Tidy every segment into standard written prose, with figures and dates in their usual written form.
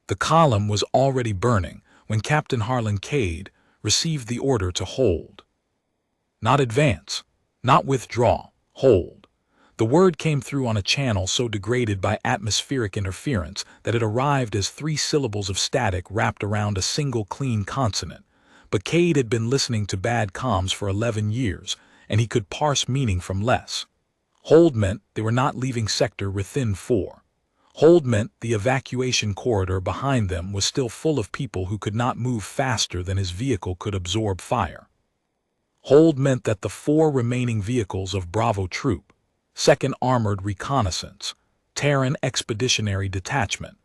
The column was already burning when Captain Harlan Cade received the order to hold. Not advance, not withdraw, hold. The word came through on a channel so degraded by atmospheric interference that it arrived as 3 syllables of static wrapped around a single clean consonant. But Cade had been listening to bad comms for 11 years, and he could parse meaning from less. Hold meant they were not leaving Sector within 4. Hold meant the evacuation corridor behind them was still full of people who could not move faster than his vehicle could absorb fire. Hold meant that the 4 remaining vehicles of Bravo Troop, 2nd Armored Reconnaissance, Terran Expeditionary Detachment,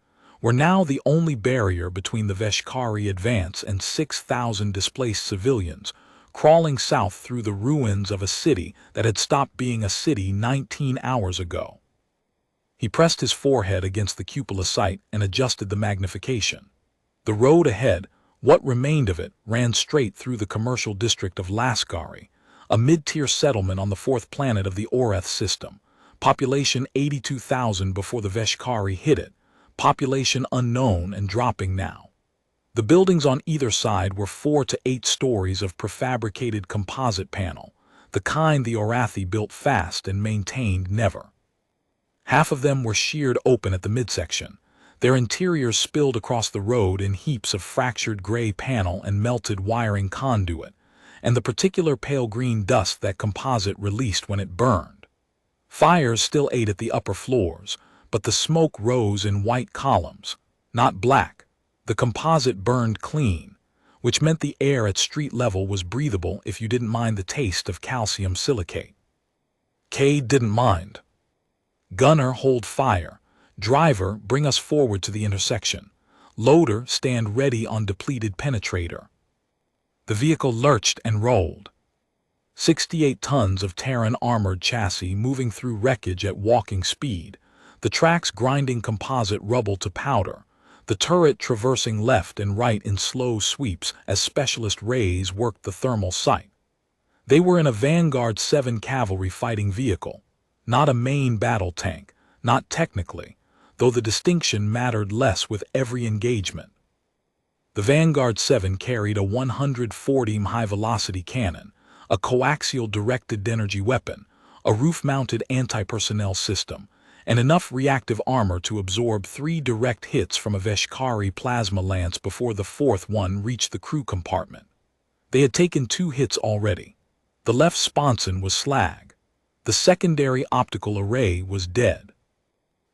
were now the only barrier between the Veshkari advance and 6,000 displaced civilians, crawling south through the ruins of a city that had stopped being a city 19 hours ago. He pressed his forehead against the cupola sight and adjusted the magnification. The road ahead, what remained of it, ran straight through the commercial district of Lascari, a mid-tier settlement on the 4th planet of the Oreth system. Population 82,000 before the Veshkari hit it, population unknown and dropping now. The buildings on either side were 4 to 8 stories of prefabricated composite panel, the kind the Orathi built fast and maintained never. Half of them were sheared open at the midsection, their interiors spilled across the road in heaps of fractured gray panel and melted wiring conduit, and the particular pale green dust that composite released when it burned. Fires still ate at the upper floors, but the smoke rose in white columns, not black. The composite burned clean, which meant the air at street level was breathable if you didn't mind the taste of calcium silicate. Cade didn't mind. Gunner, hold fire. Driver, bring us forward to the intersection. Loader, stand ready on depleted penetrator. The vehicle lurched and rolled. 68 tons of Terran armored chassis moving through wreckage at walking speed, the tracks grinding composite rubble to powder, the turret traversing left and right in slow sweeps as specialist rays worked the thermal sight. They were in a Vanguard 7 cavalry fighting vehicle, not a main battle tank, not technically, though the distinction mattered less with every engagement. The Vanguard 7 carried a 140 high-velocity cannon, a coaxial directed energy weapon, a roof-mounted anti-personnel system, and enough reactive armor to absorb 3 direct hits from a Veshkari plasma lance before the 4th one reached the crew compartment. They had taken 2 hits already. The left sponson was slag. The secondary optical array was dead.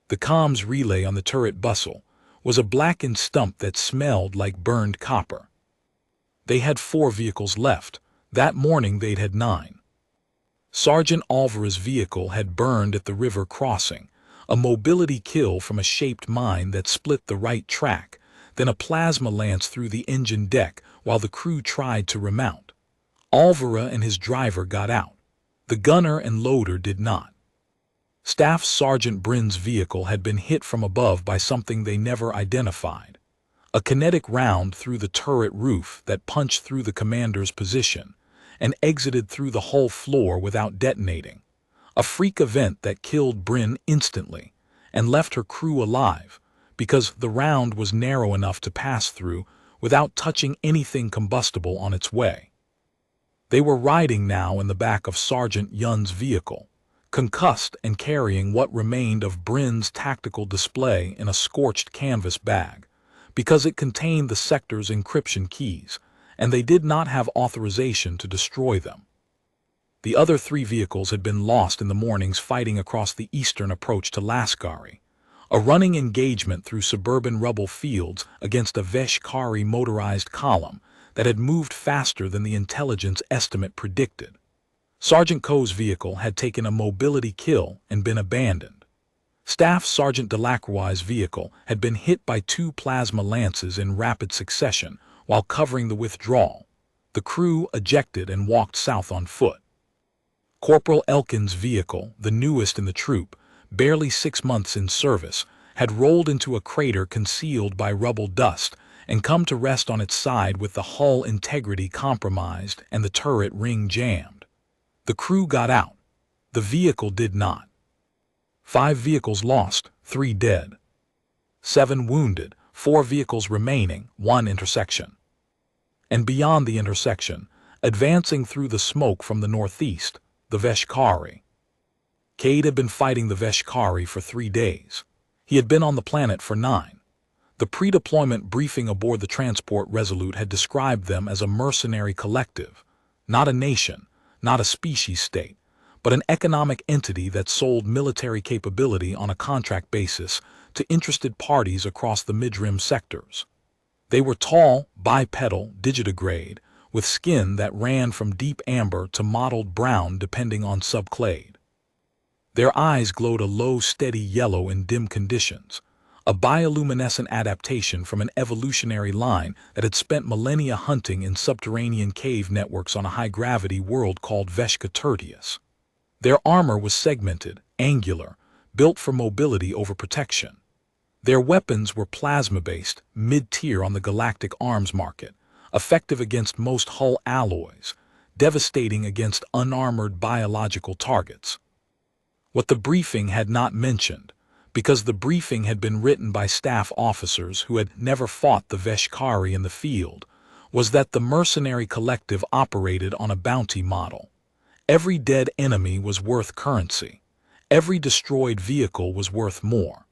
The comms relay on the turret bustle was a blackened stump that smelled like burned copper. They had 4 vehicles left. That morning they'd had 9. Sergeant Alvarez's vehicle had burned at the river crossing, a mobility kill from a shaped mine that split the right track, then a plasma lance through the engine deck while the crew tried to remount. Alvarez and his driver got out. The gunner and loader did not. Staff Sergeant Brin's vehicle had been hit from above by something they never identified. A kinetic round through the turret roof that punched through the commander's position and exited through the hull floor without detonating. A freak event that killed Brin instantly and left her crew alive because the round was narrow enough to pass through without touching anything combustible on its way. They were riding now in the back of Sergeant Yun's vehicle, concussed and carrying what remained of Brin's tactical display in a scorched canvas bag, because it contained the sector's encryption keys, and they did not have authorization to destroy them. The other 3 vehicles had been lost in the morning's fighting across the eastern approach to Lascari, a running engagement through suburban rubble fields against a Veshkari motorized column that had moved faster than the intelligence estimate predicted. Sergeant Coe's vehicle had taken a mobility kill and been abandoned. Staff Sergeant Delacroix's vehicle had been hit by 2 plasma lances in rapid succession while covering the withdrawal. The crew ejected and walked south on foot. Corporal Elkin's vehicle, the newest in the troop, barely 6 months in service, had rolled into a crater concealed by rubble dust and come to rest on its side with the hull integrity compromised and the turret ring jammed. The crew got out. The vehicle did not. 5 vehicles lost, 3 dead. 7 wounded, 4 vehicles remaining, 1 intersection. And beyond the intersection, advancing through the smoke from the northeast, the Veshkari. Cade had been fighting the Veshkari for 3 days. He had been on the planet for 9. The pre-deployment briefing aboard the transport Resolute had described them as a mercenary collective, not a nation, not a species state, but an economic entity that sold military capability on a contract basis to interested parties across the mid-rim sectors. They were tall, bipedal, digitigrade, with skin that ran from deep amber to mottled brown depending on subclade. Their eyes glowed a low, steady yellow in dim conditions, a bioluminescent adaptation from an evolutionary line that had spent millennia hunting in subterranean cave networks on a high-gravity world called Veshka Tertius. Their armor was segmented, angular, built for mobility over protection. Their weapons were plasma-based, mid-tier on the galactic arms market, effective against most hull alloys, devastating against unarmored biological targets. What the briefing had not mentioned, because the briefing had been written by staff officers who had never fought the Veshkari in the field, was that the mercenary collective operated on a bounty model. Every dead enemy was worth currency. Every destroyed vehicle was worth more.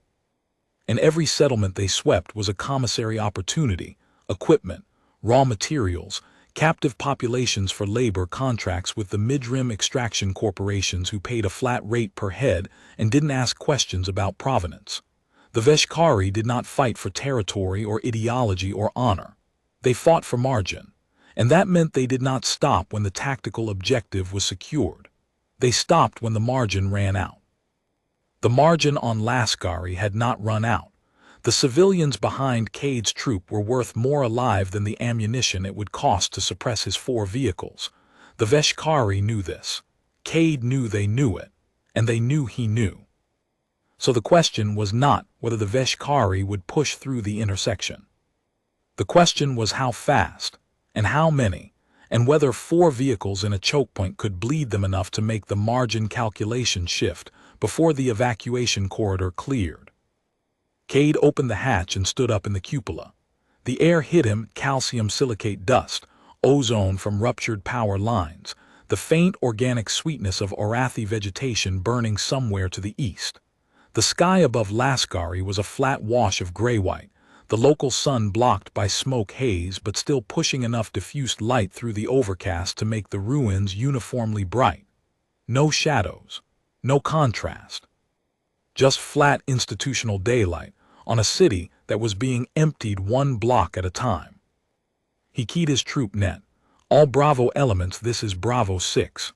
And every settlement they swept was a commissary opportunity, equipment, raw materials, captive populations for labor contracts with the mid-rim extraction corporations who paid a flat rate per head and didn't ask questions about provenance. The Veshkari did not fight for territory or ideology or honor. They fought for margin, and that meant they did not stop when the tactical objective was secured. They stopped when the margin ran out. The margin on Lascari had not run out. The civilians behind Cade's troop were worth more alive than the ammunition it would cost to suppress his 4 vehicles. The Veshkari knew this. Cade knew they knew it, and they knew he knew. So the question was not whether the Veshkari would push through the intersection. The question was how fast, and how many, and whether 4 vehicles in a chokepoint could bleed them enough to make the margin calculation shift before the evacuation corridor cleared. Cade opened the hatch and stood up in the cupola. The air hit him, calcium silicate dust, ozone from ruptured power lines, the faint organic sweetness of Orathi vegetation burning somewhere to the east. The sky above Lascari was a flat wash of gray-white, the local sun blocked by smoke haze but still pushing enough diffused light through the overcast to make the ruins uniformly bright. No shadows, no contrast. Just flat institutional daylight on a city that was being emptied 1 block at a time. He keyed his troop net. All Bravo elements, this is Bravo 6.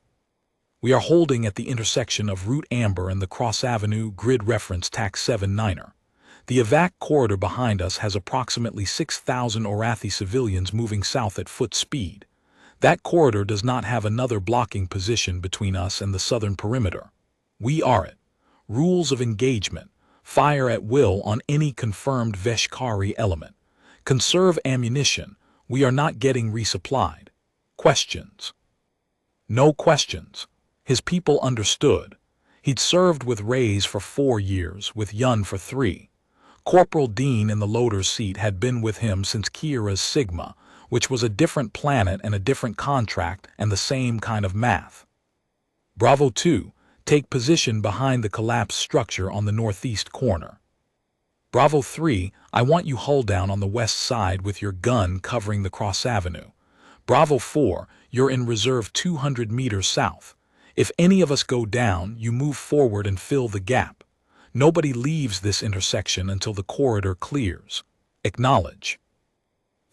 We are holding at the intersection of Route Amber and the Cross Avenue grid reference TAC 79er. The evac corridor behind us has approximately 6,000 Orathi civilians moving south at foot speed. That corridor does not have another blocking position between us and the southern perimeter. We are it. Rules of engagement. Fire at will on any confirmed Veshkari element. Conserve ammunition. We are not getting resupplied. Questions. No questions. His people understood. He'd served with Rays for 4 years, with Yun for 3. Corporal Dean in the loader's seat had been with him since Kira's Sigma, which was a different planet and a different contract and the same kind of math. Bravo 2. Take position behind the collapsed structure on the northeast corner. Bravo 3, I want you hull down on the west side with your gun covering the Cross Avenue. Bravo 4, you're in reserve 200 meters south. If any of us go down, you move forward and fill the gap. Nobody leaves this intersection until the corridor clears. Acknowledge.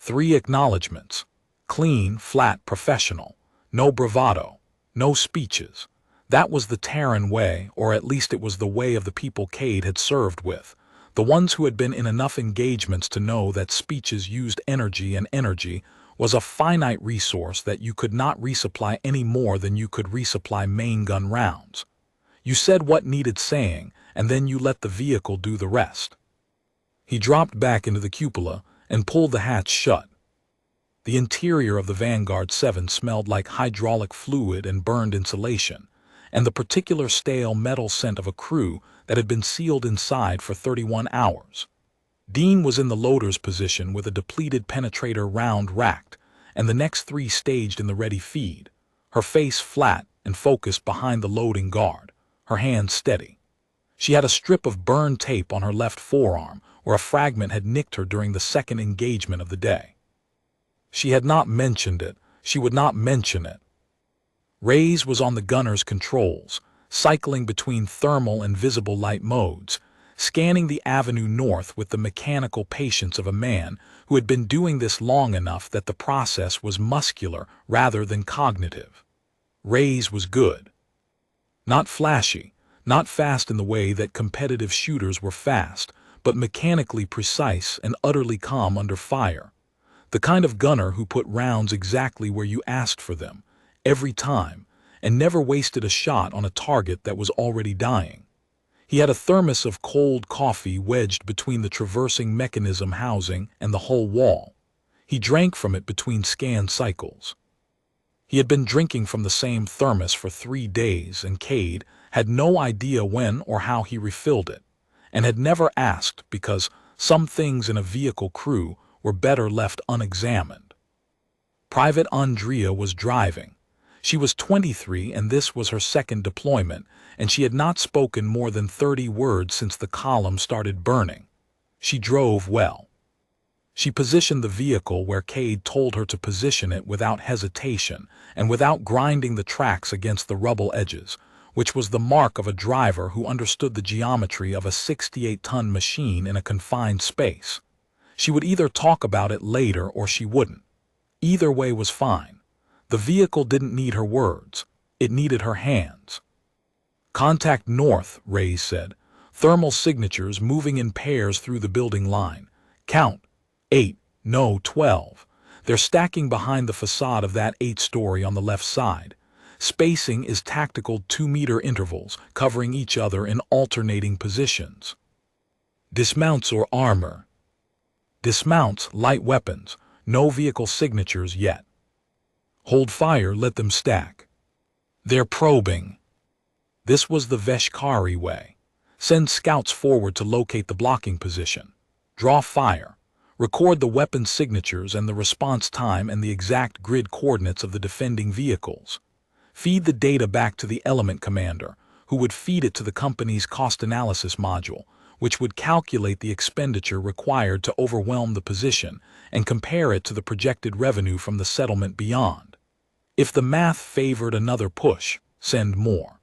3 acknowledgements. Clean, flat, professional. No bravado. No speeches. That was the Terran way, or at least it was the way of the people Cade had served with, the ones who had been in enough engagements to know that speeches used energy, and energy was a finite resource that you could not resupply any more than you could resupply main gun rounds. You said what needed saying, and then you let the vehicle do the rest. He dropped back into the cupola and pulled the hatch shut. The interior of the Vanguard 7 smelled like hydraulic fluid and burned insulation, and the particular stale metal scent of a crew that had been sealed inside for 31 hours. Dean was in the loader's position with a depleted penetrator round racked, and the next three staged in the ready feed, her face flat and focused behind the loading guard, her hands steady. She had a strip of burned tape on her left forearm where a fragment had nicked her during the second engagement of the day. She had not mentioned it. She would not mention it. Reyes was on the gunner's controls, cycling between thermal and visible light modes, scanning the avenue north with the mechanical patience of a man who had been doing this long enough that the process was muscular rather than cognitive. Reyes was good. Not flashy, not fast in the way that competitive shooters were fast, but mechanically precise and utterly calm under fire. The kind of gunner who put rounds exactly where you asked for them, every time, and never wasted a shot on a target that was already dying. He had a thermos of cold coffee wedged between the traversing mechanism housing and the hull wall. He drank from it between scan cycles. He had been drinking from the same thermos for 3 days, and Cade had no idea when or how he refilled it, and had never asked because some things in a vehicle crew were better left unexamined. Private Andrea was driving. She was 23 and this was her second deployment, and she had not spoken more than 30 words since the column started burning. She drove well. She positioned the vehicle where Cade told her to position it without hesitation and without grinding the tracks against the rubble edges, which was the mark of a driver who understood the geometry of a 68-ton machine in a confined space. She would either talk about it later or she wouldn't. Either way was fine. The vehicle didn't need her words. It needed her hands. "Contact north," Reyes said. "Thermal signatures moving in pairs through the building line. Count. 8, no 12. They're stacking behind the facade of that 8-story on the left side. Spacing is tactical 2-meter intervals, covering each other in alternating positions. Dismounts or armor. Dismounts, light weapons. No vehicle signatures yet. Hold fire, let them stack. They're probing." This was the Veshkari way. Send scouts forward to locate the blocking position. Draw fire. Record the weapon signatures and the response time and the exact grid coordinates of the defending vehicles. Feed the data back to the element commander, who would feed it to the company's cost analysis module, which would calculate the expenditure required to overwhelm the position and compare it to the projected revenue from the settlement beyond. If the math favored another push, send more.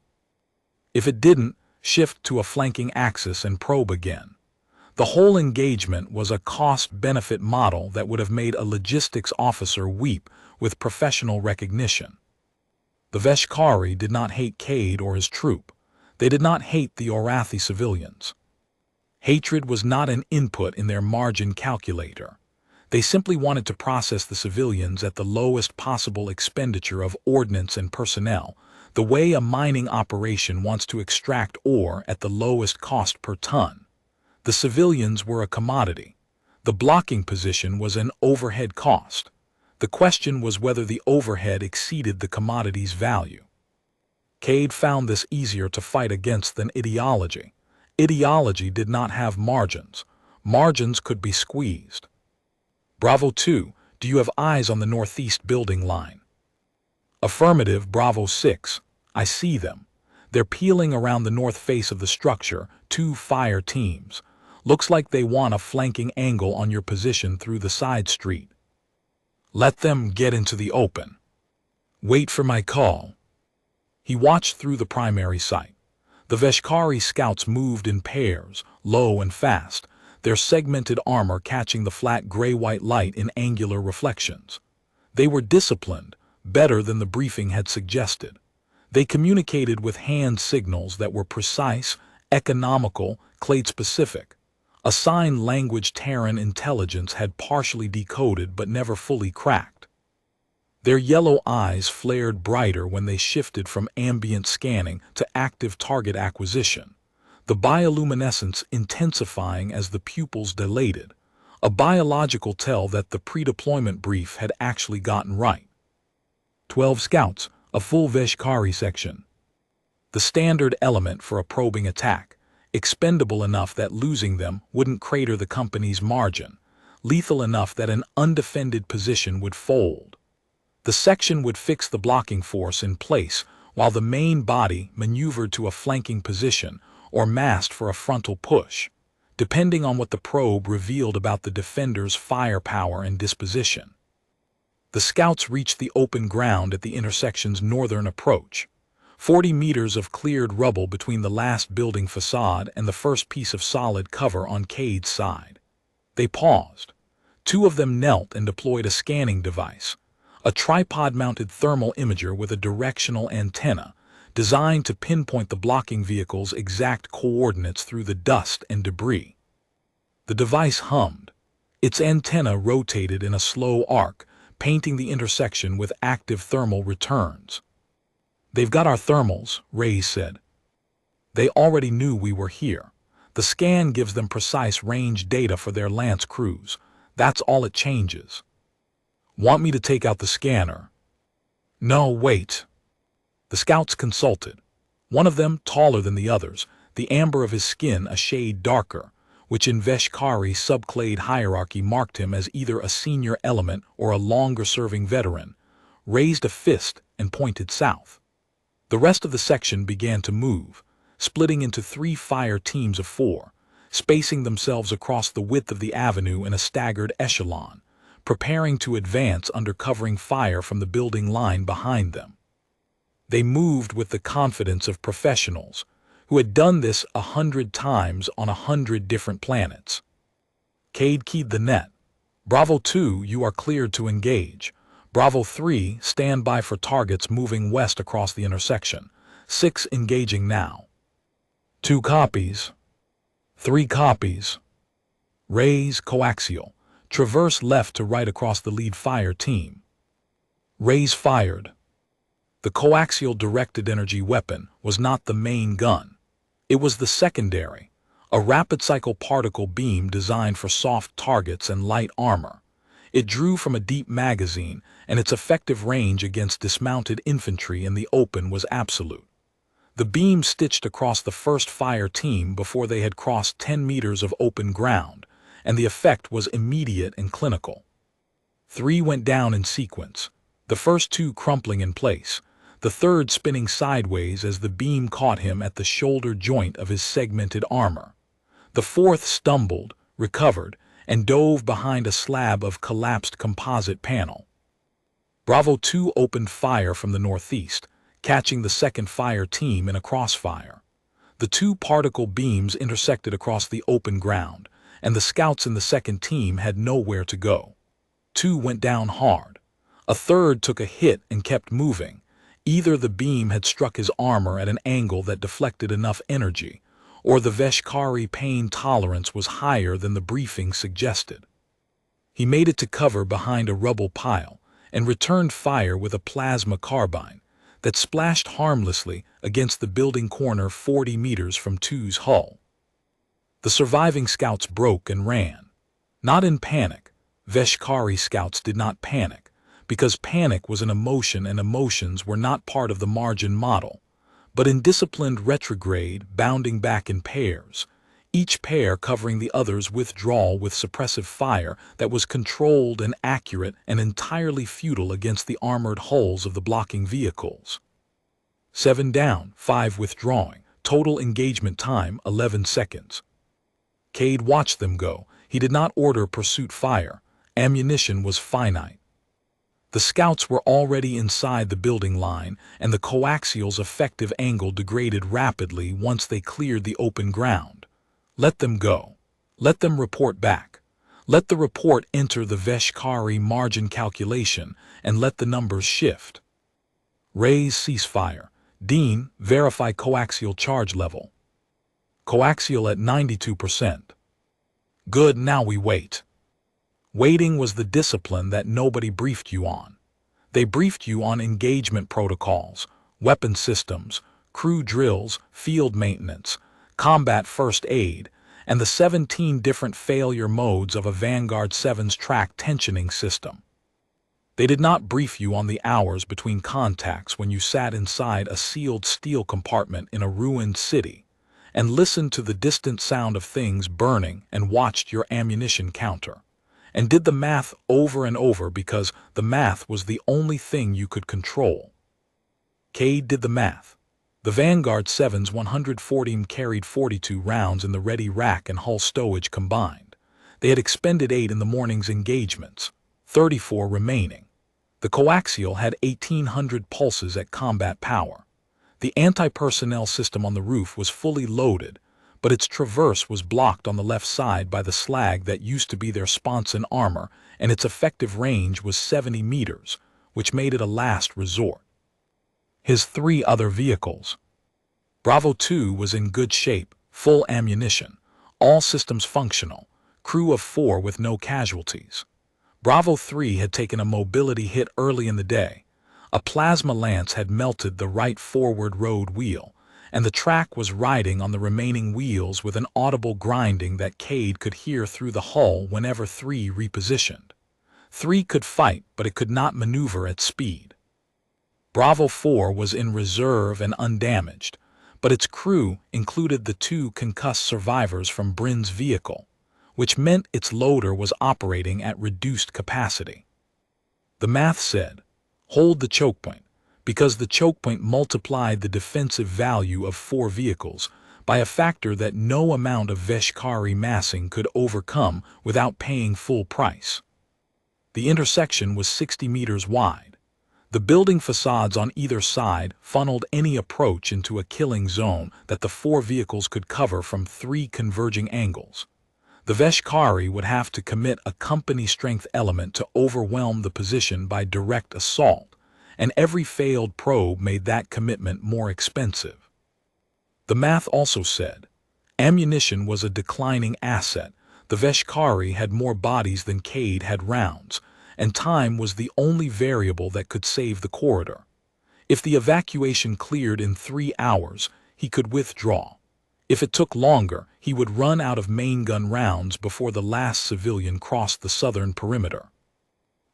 If it didn't, shift to a flanking axis and probe again. The whole engagement was a cost-benefit model that would have made a logistics officer weep with professional recognition. The Veshkari did not hate Cade or his troop. They did not hate the Orathi civilians. Hatred was not an input in their margin calculator. They simply wanted to process the civilians at the lowest possible expenditure of ordnance and personnel, the way a mining operation wants to extract ore at the lowest cost per ton. The civilians were a commodity. The blocking position was an overhead cost. The question was whether the overhead exceeded the commodity's value. Cade found this easier to fight against than ideology. Ideology did not have margins. Margins could be squeezed. Bravo 2, do you have eyes on the northeast building line? Affirmative, Bravo 6. I see them. They're peeling around the north face of the structure, 2 fire teams. Looks like they want a flanking angle on your position through the side street. Let them get into the open. Wait for my call. He watched through the primary sight. The Veshkari scouts moved in pairs, low and fast, their segmented armor catching the flat gray-white light in angular reflections. They were disciplined, better than the briefing had suggested. They communicated with hand signals that were precise, economical, clade-specific. A sign language Terran intelligence had partially decoded but never fully cracked. Their yellow eyes flared brighter when they shifted from ambient scanning to active target acquisition, the bioluminescence intensifying as the pupils dilated, a biological tell that the pre-deployment brief had actually gotten right. 12 scouts, a full Veshkari section. The standard element for a probing attack, expendable enough that losing them wouldn't crater the company's margin, lethal enough that an undefended position would fold. The section would fix the blocking force in place while the main body maneuvered to a flanking position or massed for a frontal push, depending on what the probe revealed about the defender's firepower and disposition. The scouts reached the open ground at the intersection's northern approach, 40 meters of cleared rubble between the last building facade and the first piece of solid cover on Cade's side. They paused. Two of them knelt and deployed a scanning device, a tripod-mounted thermal imager with a directional antenna designed to pinpoint the blocking vehicle's exact coordinates through the dust and debris. The device hummed. Its antenna rotated in a slow arc, painting the intersection with active thermal returns. "They've got our thermals," Reyes said. "They already knew we were here. The scan gives them precise range data for their Lance crews. That's all it changes." "Want me to take out the scanner?" "No, wait." The scouts consulted. One of them, taller than the others, the amber of his skin a shade darker, which in Veshkari subclade hierarchy marked him as either a senior element or a longer-serving veteran, raised a fist and pointed south. The rest of the section began to move, splitting into 3 fire teams of 4, spacing themselves across the width of the avenue in a staggered echelon, preparing to advance under covering fire from the building line behind them. They moved with the confidence of professionals who had done this 100 times on 100 different planets. Cade keyed the net. "Bravo 2, you are cleared to engage. Bravo 3, stand by for targets moving west across the intersection. 6 engaging now." 2 copies. 3 copies. Reyes, coaxial. Traverse left to right across the lead fire team. Reyes fired. The coaxial directed energy weapon was not the main gun. It was the secondary, a rapid-cycle particle beam designed for soft targets and light armor. It drew from a deep magazine, and its effective range against dismounted infantry in the open was absolute. The beam stitched across the first fire team before they had crossed 10 meters of open ground, and the effect was immediate and clinical. 3 went down in sequence, the first 2 crumpling in place, the third spinning sideways as the beam caught him at the shoulder joint of his segmented armor. The fourth stumbled, recovered, and dove behind a slab of collapsed composite panel. Bravo 2 opened fire from the northeast, catching the second fire team in a crossfire. The 2 particle beams intersected across the open ground, and the scouts in the second team had nowhere to go. 2 went down hard. A third took a hit and kept moving. Either the beam had struck his armor at an angle that deflected enough energy, or the Veshkari pain tolerance was higher than the briefing suggested. He made it to cover behind a rubble pile and returned fire with a plasma carbine that splashed harmlessly against the building corner 40 meters from 2's hull. The surviving scouts broke and ran. Not in panic. Veshkari scouts did not panic, because panic was an emotion and emotions were not part of the margin model, but in disciplined retrograde bounding back in pairs, each pair covering the other's withdrawal with suppressive fire that was controlled and accurate and entirely futile against the armored hulls of the blocking vehicles. 7 down, 5 withdrawing, total engagement time 11 seconds. Cade watched them go. He did not order pursuit fire. Ammunition was finite. The scouts were already inside the building line, and the coaxial's effective angle degraded rapidly once they cleared the open ground. Let them go. Let them report back. Let the report enter the Veshkari margin calculation, and let the numbers shift. Raise ceasefire. Dean, verify coaxial charge level. Coaxial at 92%. Good, now we wait. Waiting was the discipline that nobody briefed you on. They briefed you on engagement protocols, weapon systems, crew drills, field maintenance, combat first aid, and the 17 different failure modes of a Vanguard 7's track tensioning system. They did not brief you on the hours between contacts when you sat inside a sealed steel compartment in a ruined city, and listened to the distant sound of things burning and watched your ammunition counter, and did the math over and over because the math was the only thing you could control. Cade did the math. The Vanguard 7's 140 carried 42 rounds in the ready rack and hull stowage combined. They had expended 8 in the morning's engagements, 34 remaining. The coaxial had 1,800 pulses at combat power. The anti-personnel system on the roof was fully loaded, but its traverse was blocked on the left side by the slag that used to be their sponson armor, and its effective range was 70 meters, which made it a last resort. His 3 other vehicles. Bravo 2 was in good shape, full ammunition, all systems functional, crew of 4 with no casualties. Bravo 3 had taken a mobility hit early in the day. A plasma lance had melted the right forward road wheel, and the track was riding on the remaining wheels with an audible grinding that Cade could hear through the hull whenever 3 repositioned. 3 could fight, but it could not maneuver at speed. Bravo 4 was in reserve and undamaged, but its crew included the 2 concussed survivors from Bryn's vehicle, which meant its loader was operating at reduced capacity. The math said, hold the chokepoint, because the chokepoint multiplied the defensive value of 4 vehicles by a factor that no amount of Veshkari massing could overcome without paying full price. The intersection was 60 meters wide. The building facades on either side funneled any approach into a killing zone that the 4 vehicles could cover from 3 converging angles. The Veshkari would have to commit a company strength element to overwhelm the position by direct assault, and every failed probe made that commitment more expensive. The math also said, ammunition was a declining asset. The Veshkari had more bodies than Cade had rounds, and time was the only variable that could save the corridor. If the evacuation cleared in 3 hours, he could withdraw. If it took longer, he would run out of main gun rounds before the last civilian crossed the southern perimeter.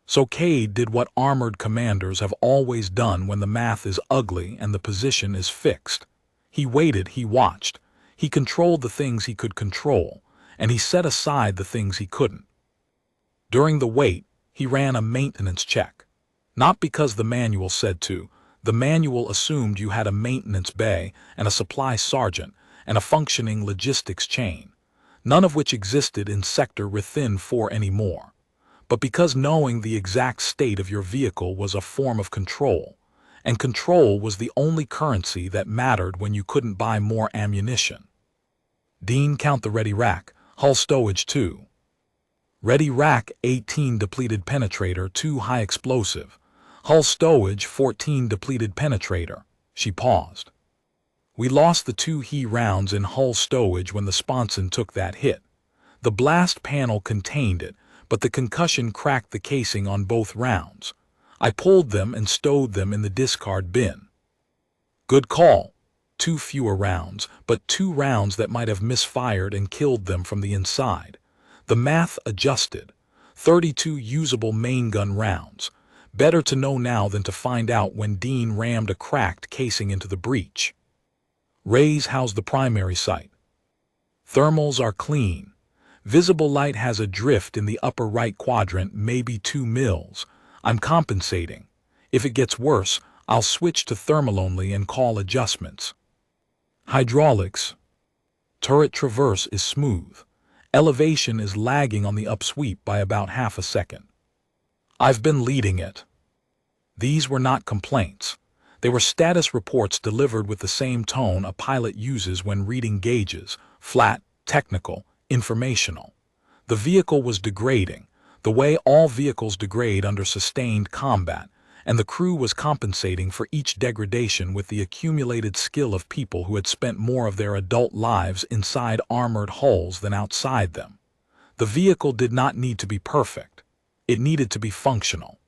So Cade did what armored commanders have always done when the math is ugly and the position is fixed. He waited, he watched, he controlled the things he could control, and he set aside the things he couldn't. During the wait, he ran a maintenance check. Not because the manual said to. The manual assumed you had a maintenance bay and a supply sergeant and a functioning logistics chain, none of which existed in Sector Within 4 anymore. But because knowing the exact state of your vehicle was a form of control, and control was the only currency that mattered when you couldn't buy more ammunition. Dean, count the ready rack, hull stowage 2. Ready rack 18 depleted penetrator 2 high explosive, hull stowage 14 depleted penetrator. She paused. We lost the 2 He rounds in hull stowage when the sponson took that hit. The blast panel contained it, but the concussion cracked the casing on both rounds. I pulled them and stowed them in the discard bin. Good call. 2 fewer rounds, but 2 rounds that might have misfired and killed them from the inside. The math adjusted. 32 usable main gun rounds. Better to know now than to find out when Dean rammed a cracked casing into the breach. Rays house the primary sight. Thermals are clean. Visible light has a drift in the upper right quadrant, maybe 2 mils. I'm compensating. If it gets worse, I'll switch to thermal only and call adjustments. Hydraulics. Turret traverse is smooth. Elevation is lagging on the upsweep by about half a second. I've been leading it. These were not complaints. They were status reports delivered with the same tone a pilot uses when reading gauges, flat, technical, informational. The vehicle was degrading, the way all vehicles degrade under sustained combat, and the crew was compensating for each degradation with the accumulated skill of people who had spent more of their adult lives inside armored hulls than outside them. The vehicle did not need to be perfect. It needed to be functional.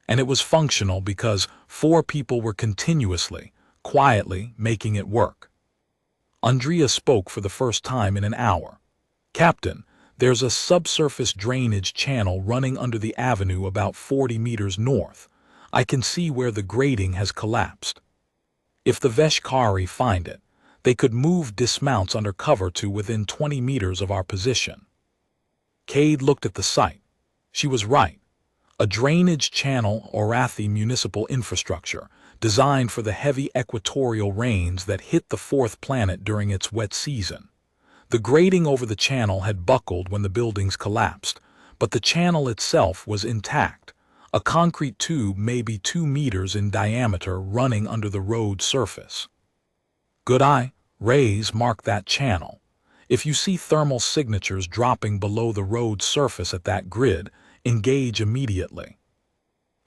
And it was functional because 4 people were continuously, quietly making it work. Andrea spoke for the first time in an hour. Captain, there's a subsurface drainage channel running under the avenue about 40 meters north. I can see where the grading has collapsed. If the Veshkari find it, They could move dismounts under cover to within 20 meters of our position. Cade looked at the site. She was right. A drainage channel Orathi municipal infrastructure, designed for the heavy equatorial rains that hit the fourth planet during its wet season. The grating over the channel had buckled when the buildings collapsed, but the channel itself was intact, a concrete tube maybe 2 meters in diameter running under the road surface. Good eye, rays mark that channel. If you see thermal signatures dropping below the road surface at that grid, engage immediately.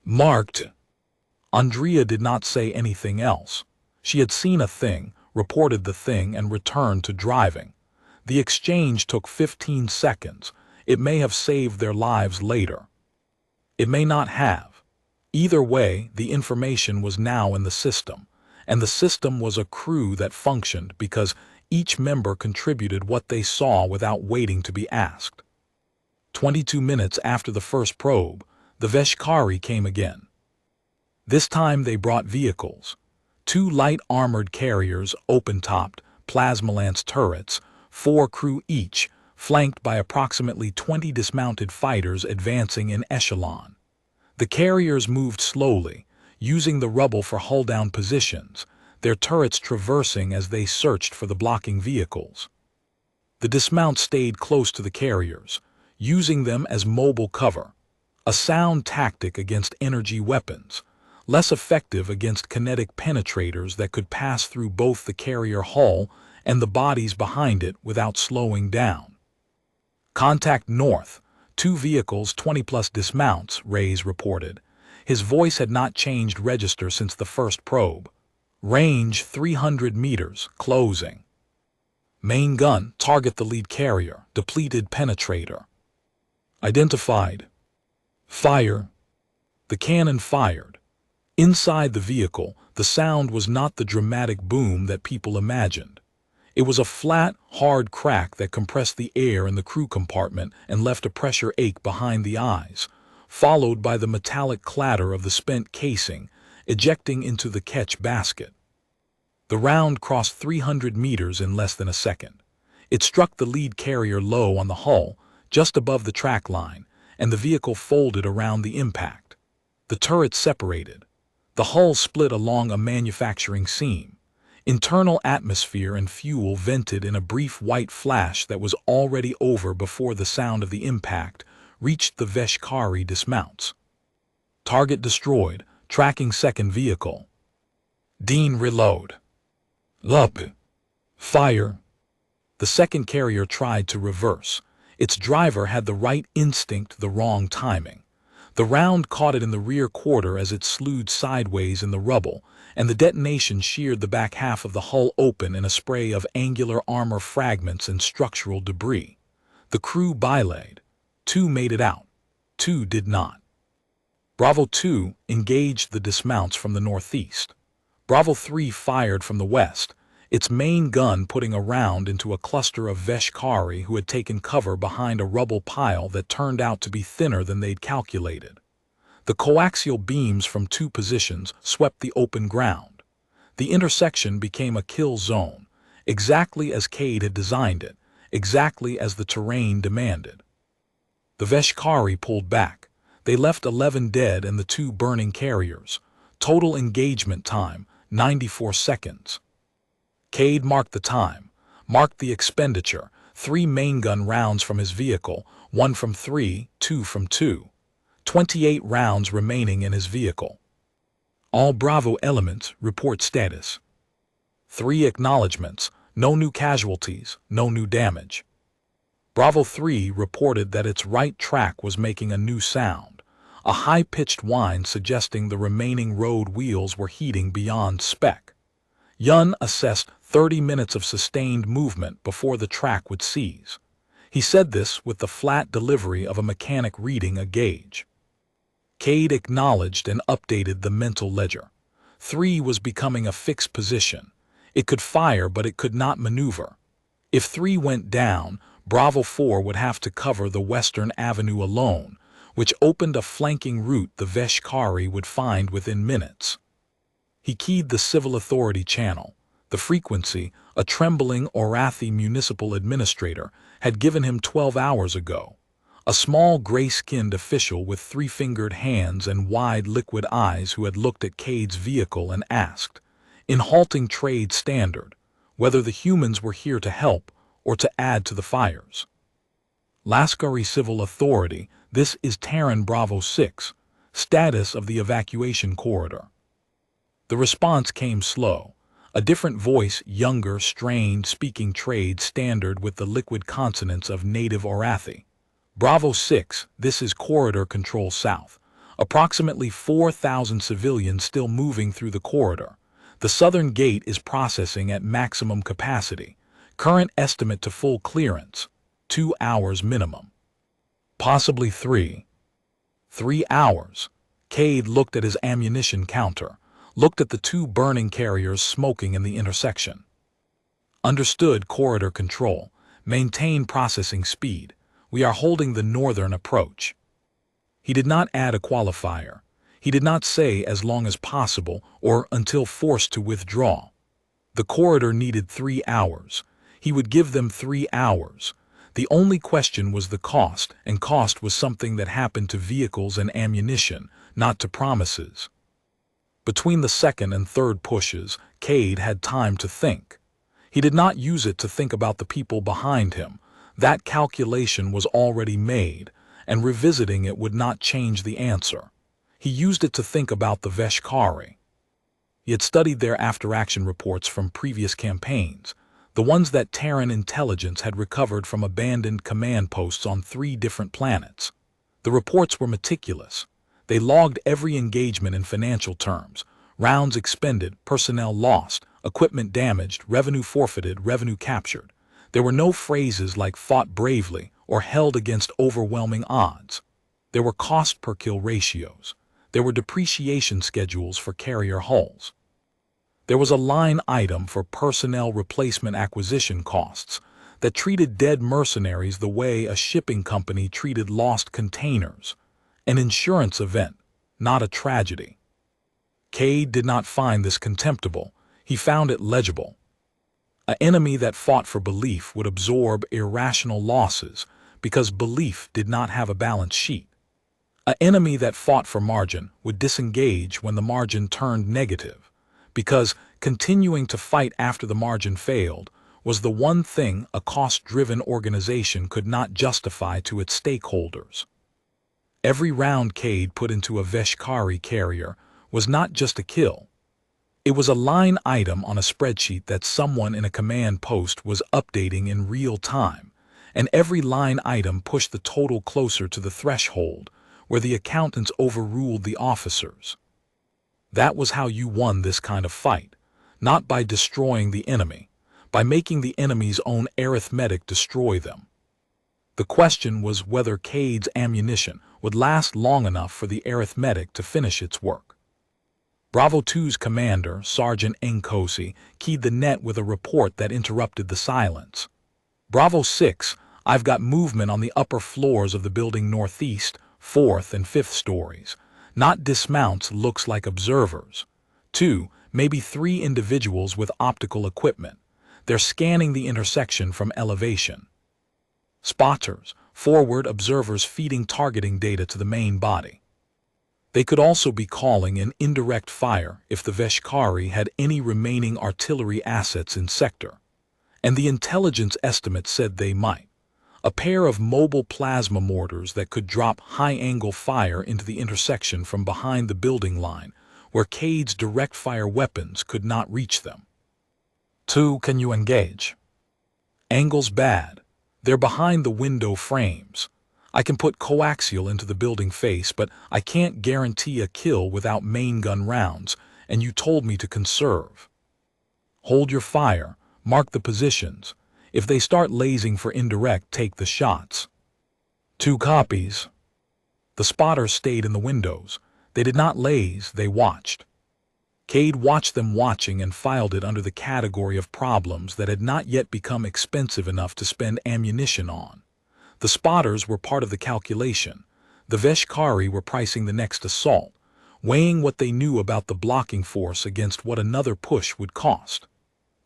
Marked. Andrea did not say anything else. She had seen a thing, reported the thing, and returned to driving. The exchange took 15 seconds. It may have saved their lives later. It may not have. Either way, the information was now in the system, and the system was a crew that functioned because each member contributed what they saw without waiting to be asked. 22 minutes after the first probe, the Veshkari came again. This time they brought vehicles. 2 light armored carriers, open-topped, plasmalance turrets, 4 crew each, flanked by approximately 20 dismounted fighters advancing in echelon. The carriers moved slowly, using the rubble for hull-down positions, their turrets traversing as they searched for the blocking vehicles. The dismounts stayed close to the carriers, using them as mobile cover, a sound tactic against energy weapons, less effective against kinetic penetrators that could pass through both the carrier hull and the bodies behind it without slowing down. Contact north, 2 vehicles, 20-plus dismounts, Reyes reported. His voice had not changed register since the first probe. Range 300 meters, closing. Main gun, target the lead carrier, depleted penetrator. Identified. Fire. The cannon fired. Inside the vehicle, the sound was not the dramatic boom that people imagined. It was a flat, hard crack that compressed the air in the crew compartment and left a pressure ache behind the eyes, followed by the metallic clatter of the spent casing, ejecting into the catch basket. The round crossed 300 meters in less than a second. It struck the lead carrier low on the hull, just above the track line, and the vehicle folded around the impact. The turret separated. The hull split along a manufacturing seam. Internal atmosphere and fuel vented in a brief white flash that was already over before the sound of the impact reached the Veshkari dismounts. Target destroyed, tracking second vehicle. Dean reload. Up. Fire. The second carrier tried to reverse. Its driver had the right instinct, the wrong timing. The round caught it in the rear quarter as it slewed sideways in the rubble, and the detonation sheared the back half of the hull open in a spray of angular armor fragments and structural debris. The crew belayed. 2 made it out. 2 did not. Bravo 2 engaged the dismounts from the northeast. Bravo 3 fired from the west, its main gun putting a round into a cluster of Veshkari who had taken cover behind a rubble pile that turned out to be thinner than they'd calculated. The coaxial beams from 2 positions swept the open ground. The intersection became a kill zone, exactly as Cade had designed it, exactly as the terrain demanded. The Veshkari pulled back. They left 11 dead and the 2 burning carriers. Total engagement time, 94 seconds. Cade marked the time, marked the expenditure, 3 main gun rounds from his vehicle, 1 from 3, 2 from 2. 28 rounds remaining in his vehicle. All Bravo elements report status. 3 acknowledgements, no new casualties, no new damage. Bravo 3 reported that its right track was making a new sound, a high-pitched whine suggesting the remaining road wheels were heating beyond spec. Yun assessed 30 minutes of sustained movement before the track would seize. He said this with the flat delivery of a mechanic reading a gauge. Cade acknowledged and updated the mental ledger. 3 was becoming a fixed position. It could fire, but it could not maneuver. If 3 went down, Bravo 4 would have to cover the Western Avenue alone, which opened a flanking route the Veshkari would find within minutes. He keyed the civil authority channel. The frequency, a trembling Orathi municipal administrator, had given him 12 hours ago. A small gray-skinned official with three-fingered hands and wide liquid eyes who had looked at Cade's vehicle and asked, in halting trade standard, whether the humans were here to help or to add to the fires. Lascari Civil Authority, this is Terran Bravo 6, status of the evacuation corridor. The response came slow. A different voice, younger, strained, speaking trade standard with the liquid consonants of native Orathi. Bravo 6, this is Corridor Control South. Approximately 4,000 civilians still moving through the corridor. The southern gate is processing at maximum capacity. Current estimate to full clearance, 2 hours minimum. Possibly 3. 3 hours. Cade looked at his ammunition counter, looked at the 2 burning carriers smoking in the intersection. Understood, corridor control. Maintain processing speed. We are holding the northern approach. He did not add a qualifier. He did not say as long as possible or until forced to withdraw. The corridor needed 3 hours. He would give them 3 hours. The only question was the cost, and cost was something that happened to vehicles and ammunition, not to promises. Between the second and third pushes, Cade had time to think. He did not use it to think about the people behind him. That calculation was already made, and revisiting it would not change the answer. He used it to think about the Veshkari. He had studied their after-action reports from previous campaigns, the ones that Terran intelligence had recovered from abandoned command posts on 3 different planets. The reports were meticulous. They logged every engagement in financial terms, rounds expended, personnel lost, equipment damaged, revenue forfeited, revenue captured. There were no phrases like fought bravely or held against overwhelming odds. There were cost per kill ratios. There were depreciation schedules for carrier hulls. There was a line item for personnel replacement acquisition costs that treated dead mercenaries the way a shipping company treated lost containers. An insurance event, not a tragedy. Cade did not find this contemptible. He found it legible. An enemy that fought for belief would absorb irrational losses because belief did not have a balance sheet. An enemy that fought for margin would disengage when the margin turned negative, because continuing to fight after the margin failed was the one thing a cost-driven organization could not justify to its stakeholders. Every round Cade put into a Veshkari carrier was not just a kill. It was a line item on a spreadsheet that someone in a command post was updating in real time, and every line item pushed the total closer to the threshold where the accountants overruled the officers. That was how you won this kind of fight, not by destroying the enemy, by making the enemy's own arithmetic destroy them. The question was whether Cade's ammunition would last long enough for the arithmetic to finish its work. Bravo 2's commander, Sergeant Nkosi, keyed the net with a report that interrupted the silence. Bravo 6, I've got movement on the upper floors of the building northeast, 4th and 5th stories. Not dismounts, looks like observers. 2, maybe 3 individuals with optical equipment. They're scanning the intersection from elevation. Spotters, forward observers feeding targeting data to the main body. They could also be calling in indirect fire if the Veshkari had any remaining artillery assets in sector. And the intelligence estimate said they might. A pair of mobile plasma mortars that could drop high-angle fire into the intersection from behind the building line, where Cade's direct-fire weapons could not reach them. 2, can you engage? Angle's bad. They're behind the window frames. I can put coaxial into the building face, but I can't guarantee a kill without main gun rounds, and you told me to conserve. Hold your fire, mark the positions. If they start lasing for indirect, take the shots. 2 copies. The spotters stayed in the windows. They did not laze, they watched. Cade watched them watching and filed it under the category of problems that had not yet become expensive enough to spend ammunition on. The spotters were part of the calculation. The Veshkari were pricing the next assault, weighing what they knew about the blocking force against what another push would cost.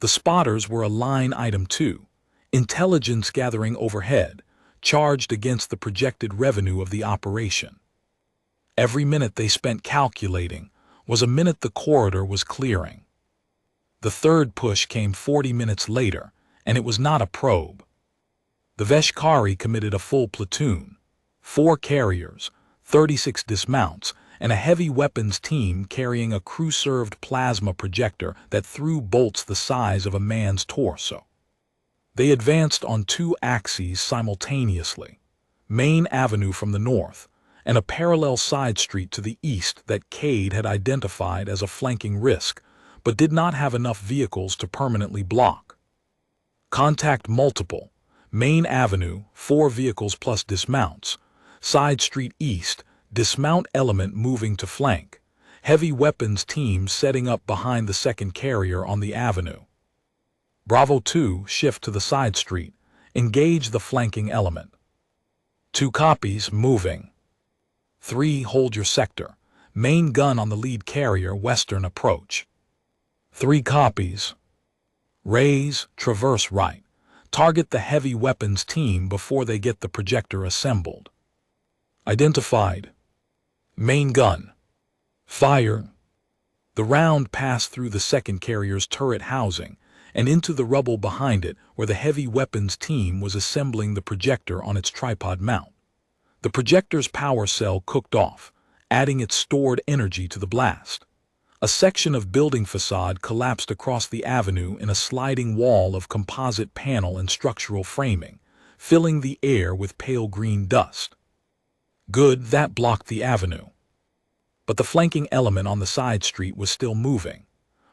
The spotters were a line item too, intelligence gathering overhead, charged against the projected revenue of the operation. Every minute they spent calculating was a minute the corridor was clearing. The third push came 40 minutes later, and it was not a probe. The Veshkari committed a full platoon, 4 carriers, 36 dismounts, and a heavy weapons team carrying a crew-served plasma projector that threw bolts the size of a man's torso. They advanced on 2 axes simultaneously, Main Avenue from the north, and a parallel side street to the east that Cade had identified as a flanking risk, but did not have enough vehicles to permanently block. Contact multiple, Main Avenue, 4 vehicles plus dismounts, side street east, dismount element moving to flank, heavy weapons team setting up behind the second carrier on the avenue. Bravo 2, shift to the side street, engage the flanking element. 2 copies, moving. 3, hold your sector, main gun on the lead carrier, western approach. 3 copies. Raise, traverse right, target the heavy weapons team before they get the projector assembled. Identified. Main gun. Fire. The round passed through the second carrier's turret housing and into the rubble behind it where the heavy weapons team was assembling the projector on its tripod mount. The projector's power cell cooked off, adding its stored energy to the blast. A section of building facade collapsed across the avenue in a sliding wall of composite panel and structural framing, filling the air with pale green dust. Good, that blocked the avenue. But the flanking element on the side street was still moving.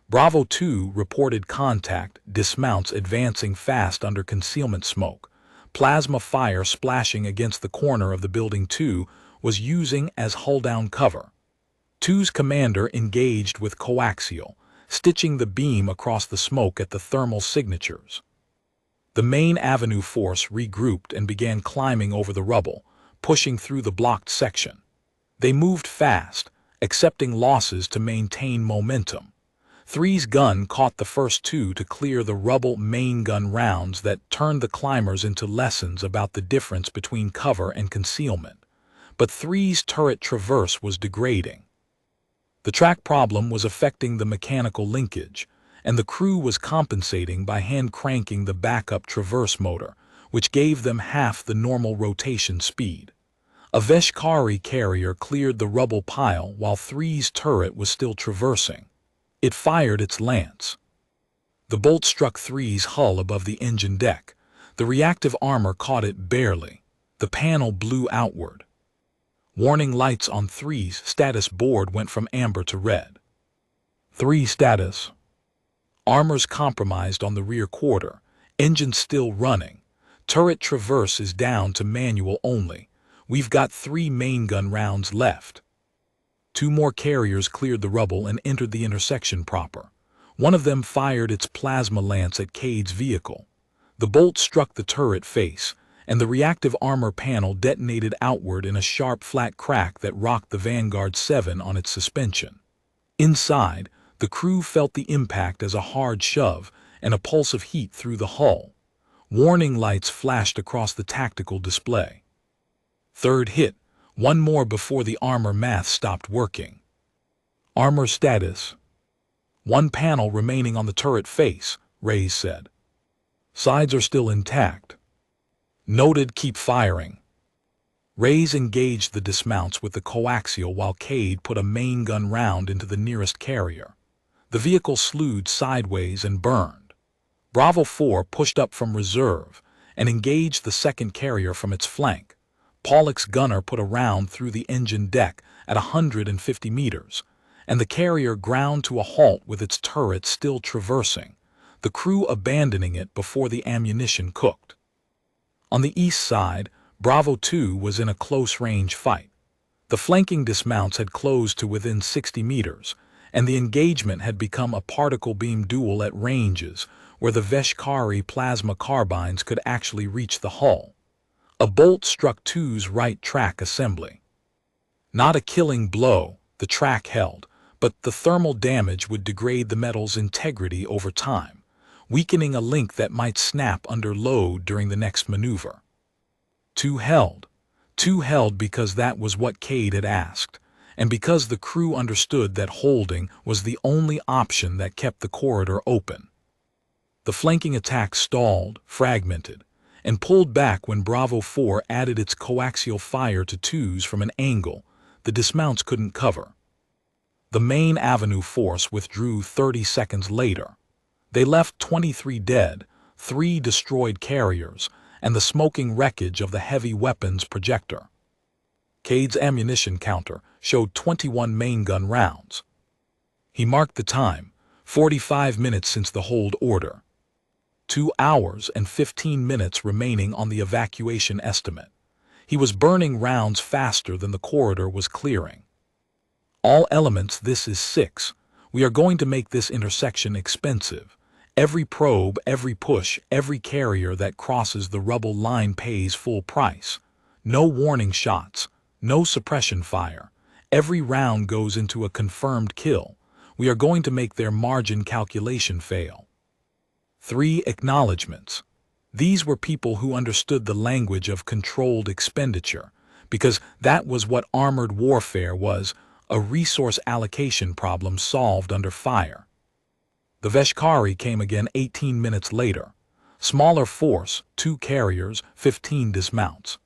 Bravo 2 reported contact, dismounts advancing fast under concealment smoke. Plasma fire splashing against the corner of the building 2 was using as hull-down cover. 2's commander engaged with coaxial, stitching the beam across the smoke at the thermal signatures. The main avenue force regrouped and began climbing over the rubble, pushing through the blocked section. They moved fast, accepting losses to maintain momentum. 3's gun caught the first 2 to clear the rubble main gun rounds that turned the climbers into lessons about the difference between cover and concealment. But 3's turret traverse was degrading. The track problem was affecting the mechanical linkage, and the crew was compensating by hand-cranking the backup traverse motor, which gave them half the normal rotation speed. A Veshkari carrier cleared the rubble pile while 3's turret was still traversing. It fired its lance. The bolt struck 3's hull above the engine deck. The reactive armor caught it barely. The panel blew outward. Warning lights on 3's status board went from amber to red. 3 status. Armor's compromised on the rear quarter. Engine still running. Turret traverse is down to manual only. We've got 3 main gun rounds left. 2 more carriers cleared the rubble and entered the intersection proper. One of them fired its plasma lance at Cade's vehicle. The bolt struck the turret face, and the reactive armor panel detonated outward in a sharp flat crack that rocked the Vanguard 7 on its suspension. Inside, the crew felt the impact as a hard shove and a pulse of heat through the hull. Warning lights flashed across the tactical display. Third hit, 1 more before the armor math stopped working. Armor status. 1 panel remaining on the turret face, Reyes said. Sides are still intact. Noted, keep firing. Reyes engaged the dismounts with the coaxial while Cade put a main gun round into the nearest carrier. The vehicle slewed sideways and burned. Bravo 4 pushed up from reserve and engaged the second carrier from its flank. Pollock's gunner put a round through the engine deck at 150 meters, and the carrier ground to a halt with its turret still traversing, the crew abandoning it before the ammunition cooked. On the east side, Bravo 2 was in a close-range fight. The flanking dismounts had closed to within 60 meters, and the engagement had become a particle beam duel at ranges where the Veshkari plasma carbines could actually reach the hull. A bolt struck 2's right track assembly. Not a killing blow, the track held, but the thermal damage would degrade the metal's integrity over time. weakening a link that might snap under load during the next maneuver. Two held. Two held because that was what Cade had asked, and because the crew understood that holding was the only option that kept the corridor open. The flanking attack stalled, fragmented, and pulled back when Bravo 4 added its coaxial fire to twos from an angle the dismounts couldn't cover. The main avenue force withdrew 30 seconds later. They left 23 dead, 3 destroyed carriers, and the smoking wreckage of the heavy weapons projector. Cade's ammunition counter showed 21 main gun rounds. He marked the time, 45 minutes since the hold order. 2 hours and 15 minutes remaining on the evacuation estimate. He was burning rounds faster than the corridor was clearing. All elements, this is 6. We are going to make this intersection expensive. Every probe, every push, every carrier that crosses the rubble line pays full price. No warning shots, no suppression fire. Every round goes into a confirmed kill. We are going to make their margin calculation fail. 3 acknowledgements. These were people who understood the language of controlled expenditure, because that was what armored warfare was, a resource allocation problem solved under fire. The Veshkari came again 18 minutes later. Smaller force, 2 carriers, 15 dismounts.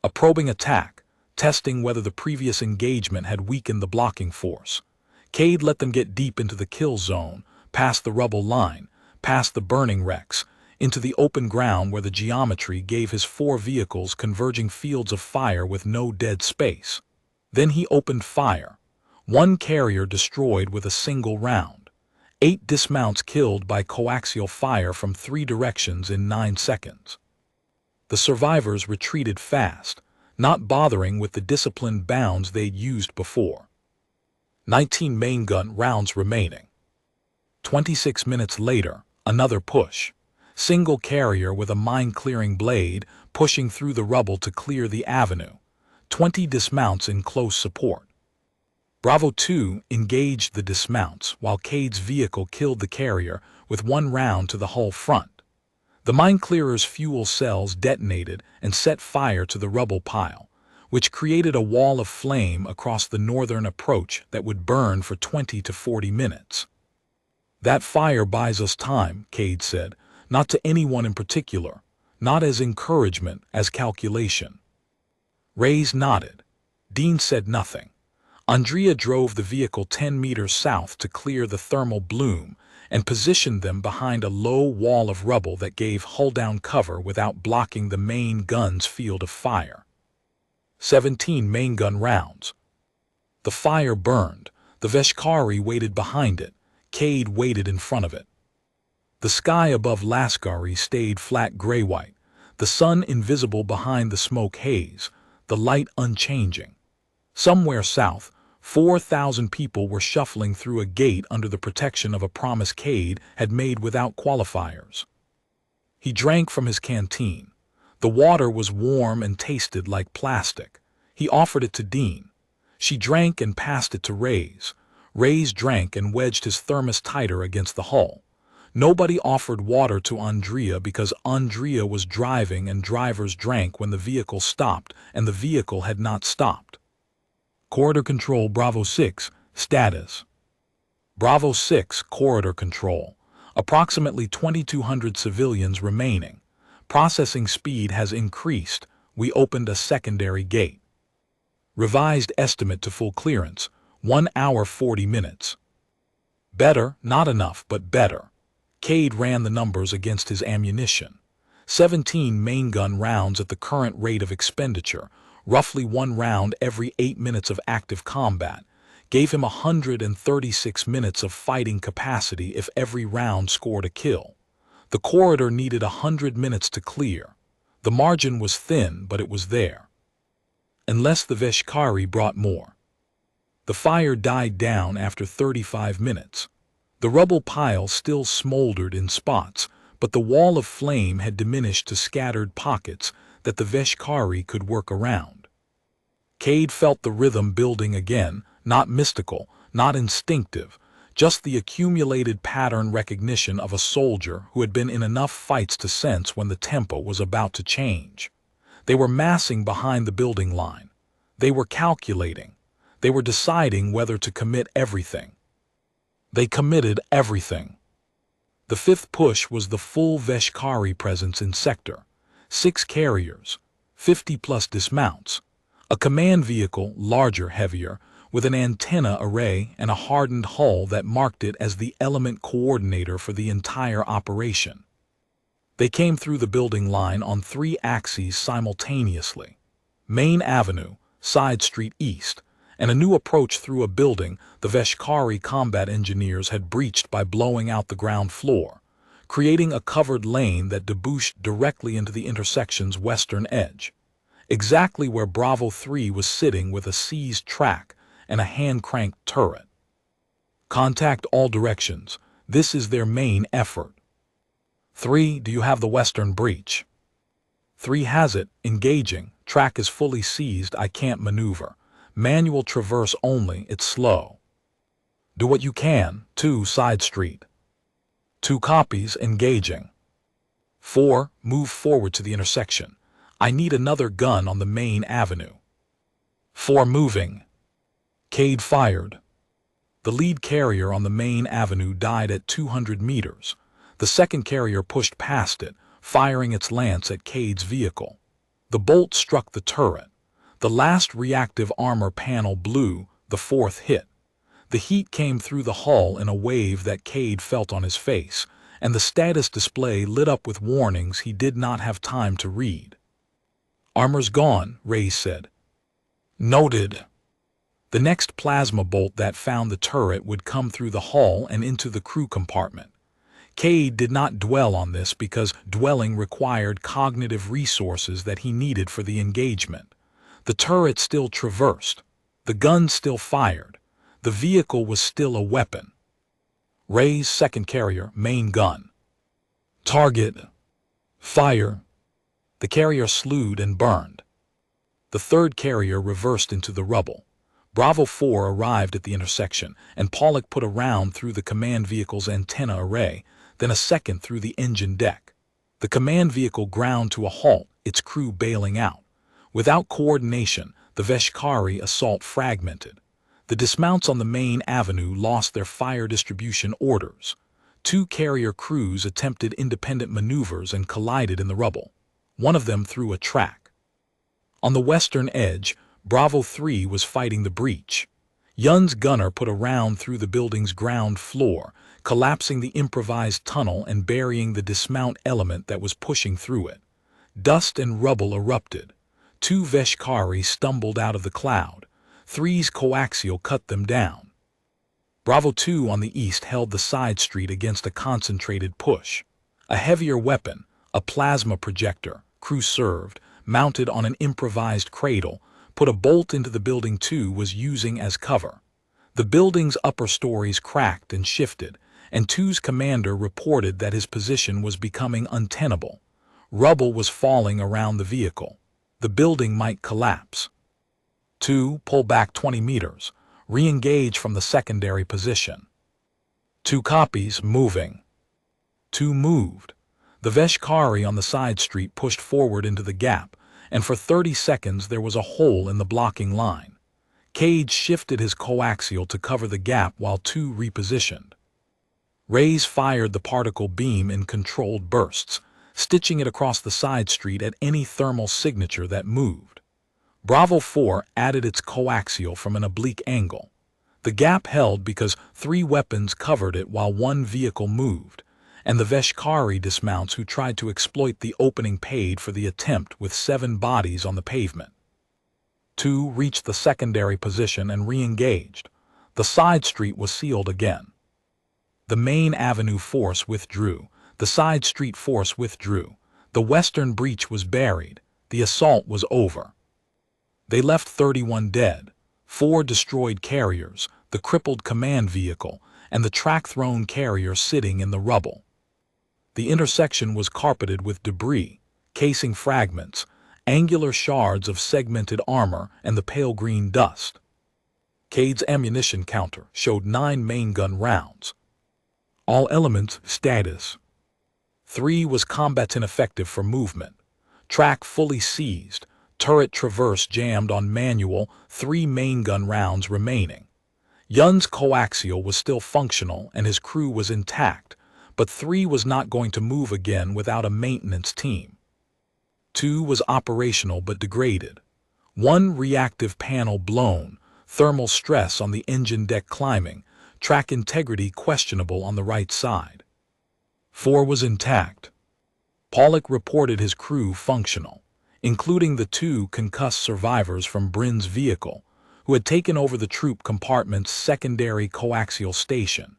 A probing attack, testing whether the previous engagement had weakened the blocking force. Cade let them get deep into the kill zone, past the rubble line, past the burning wrecks, into the open ground where the geometry gave his 4 vehicles converging fields of fire with no dead space. Then he opened fire. 1 carrier destroyed with a single round. 8 dismounts killed by coaxial fire from 3 directions in 9 seconds. The survivors retreated fast, not bothering with the disciplined bounds they'd used before. 19 main gun rounds remaining. 26 minutes later, another push. Single carrier with a mine-clearing blade pushing through the rubble to clear the avenue. 20 dismounts in close support. Bravo 2 engaged the dismounts while Cade's vehicle killed the carrier with 1 round to the hull front. The mine-clearer's fuel cells detonated and set fire to the rubble pile, which created a wall of flame across the northern approach that would burn for 20 to 40 minutes. That fire buys us time, Cade said, not to anyone in particular, not as encouragement, as calculation. Reyes nodded. Dean said nothing. Andrea drove the vehicle 10 meters south to clear the thermal bloom and positioned them behind a low wall of rubble that gave hull-down cover without blocking the main gun's field of fire. 17 main gun rounds. The fire burned. The Veshkari waited behind it. Cade waited in front of it. The sky above Lascari stayed flat gray-white, the sun invisible behind the smoke haze, the light unchanging. Somewhere south, 4,000 people were shuffling through a gate under the protection of a promise Cade had made without qualifiers. He drank from his canteen. The water was warm and tasted like plastic. He offered it to Dean. She drank and passed it to Reyes. Reyes drank and wedged his thermos tighter against the hull. Nobody offered water to Andrea because Andrea was driving and drivers drank when the vehicle stopped and the vehicle had not stopped. Corridor Control Bravo 6, status. Bravo 6, Corridor Control. Approximately 2,200 civilians remaining. Processing speed has increased. We opened a secondary gate. Revised estimate to full clearance, 1 hour 40 minutes. Better, not enough, but better. Cade ran the numbers against his ammunition. 17 main gun rounds at the current rate of expenditure, roughly 1 round every 8 minutes of active combat, gave him 136 minutes of fighting capacity if every round scored a kill. The corridor needed 100 minutes to clear. The margin was thin, but it was there. Unless the Veshkari brought more. The fire died down after 35 minutes. The rubble pile still smoldered in spots, but the wall of flame had diminished to scattered pockets that the Veshkari could work around. Cade felt the rhythm building again, not mystical, not instinctive, just the accumulated pattern recognition of a soldier who had been in enough fights to sense when the tempo was about to change. They were massing behind the building line. They were calculating. They were deciding whether to commit everything. They committed everything. The fifth push was the full Veshkari presence in sector. 6 carriers, 50+ dismounts, a command vehicle, larger, heavier, with an antenna array and a hardened hull that marked it as the element coordinator for the entire operation. They came through the building line on 3 axes simultaneously. Main Avenue, side street east, and a new approach through a building the Veshkari combat engineers had breached by blowing out the ground floor, creating a covered lane that debouched directly into the intersection's western edge, exactly where Bravo 3 was sitting with a seized track and a hand-cranked turret. Contact all directions. This is their main effort. 3, do you have the western breach? 3 has it, engaging. Track is fully seized, I can't maneuver. Manual traverse only, it's slow. Do what you can. 2, side street. 2 copies, engaging. 4, move forward to the intersection. I need another gun on the main avenue. 4, moving. Cade fired. The lead carrier on the main avenue died at 200 meters. The second carrier pushed past it, firing its lance at Cade's vehicle. The bolt struck the turret. The last reactive armor panel blew, the 4th hit. The heat came through the hull in a wave that Cade felt on his face, and the status display lit up with warnings he did not have time to read. Armor's gone, Reyes said. Noted. The next plasma bolt that found the turret would come through the hull and into the crew compartment. Cade did not dwell on this because dwelling required cognitive resources that he needed for the engagement. The turret still traversed. The gun still fired. The vehicle was still a weapon. Reyes, second carrier, main gun. Target. Fire. The carrier slewed and burned. The third carrier reversed into the rubble. Bravo 4 arrived at the intersection, and Pollock put a round through the command vehicle's antenna array, then a second through the engine deck. The command vehicle ground to a halt, its crew bailing out. Without coordination, the Veshkari assault fragmented. The dismounts on the main avenue lost their fire distribution orders. 2 carrier crews attempted independent maneuvers and collided in the rubble. One of them threw a track. On the western edge, Bravo 3 was fighting the breach. Yun's gunner put a round through the building's ground floor, collapsing the improvised tunnel and burying the dismount element that was pushing through it. Dust and rubble erupted. 2 Veshkari stumbled out of the cloud. 3's coaxial cut them down. Bravo 2 on the east held the side street against a concentrated push. A heavier weapon, a plasma projector, crew served, mounted on an improvised cradle, put a bolt into the building 2 was using as cover. The building's upper stories cracked and shifted, and 2's commander reported that his position was becoming untenable. Rubble was falling around the vehicle. The building might collapse. 2, pull back 20 meters. Re-engage from the secondary position. 2 copies, moving. 2 moved. The Veshkari on the side street pushed forward into the gap, and for 30 seconds there was a hole in the blocking line. Cade shifted his coaxial to cover the gap while 2 repositioned. Reyes fired the particle beam in controlled bursts, stitching it across the side street at any thermal signature that moved. Bravo 4 added its coaxial from an oblique angle. The gap held because 3 weapons covered it while 1 vehicle moved, and the Veshkari dismounts who tried to exploit the opening paid for the attempt with 7 bodies on the pavement. 2 reached the secondary position and re-engaged. The side street was sealed again. The main avenue force withdrew. The side street force withdrew. The western breach was buried. The assault was over. They left 31 dead, 4 destroyed carriers, the crippled command vehicle, and the track-thrown carrier sitting in the rubble. The intersection was carpeted with debris, casing fragments, angular shards of segmented armor, and the pale green dust. Cade's ammunition counter showed 9 main gun rounds. All elements status. 3 was combat ineffective for movement. Track fully seized. Turret traverse jammed on manual. 3 main gun rounds remaining. Yun's coaxial was still functional and his crew was intact, but 3 was not going to move again without a maintenance team. 2 was operational but degraded. 1 reactive panel blown. Thermal stress on the engine deck climbing. Track integrity questionable on the right side. 4 was intact. Pollock reported his crew functional, including the 2 concussed survivors from Bryn's vehicle, who had taken over the troop compartment's secondary coaxial station,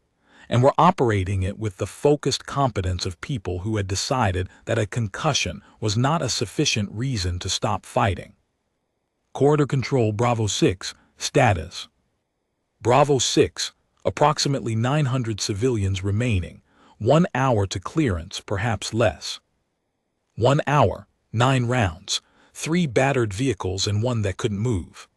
and were operating it with the focused competence of people who had decided that a concussion was not a sufficient reason to stop fighting. Corridor Control Bravo 6, status. Bravo 6, approximately 900 civilians remaining, 1 hour to clearance, perhaps less. 1 hour, 9 rounds, 3 battered vehicles and 1 that couldn't move.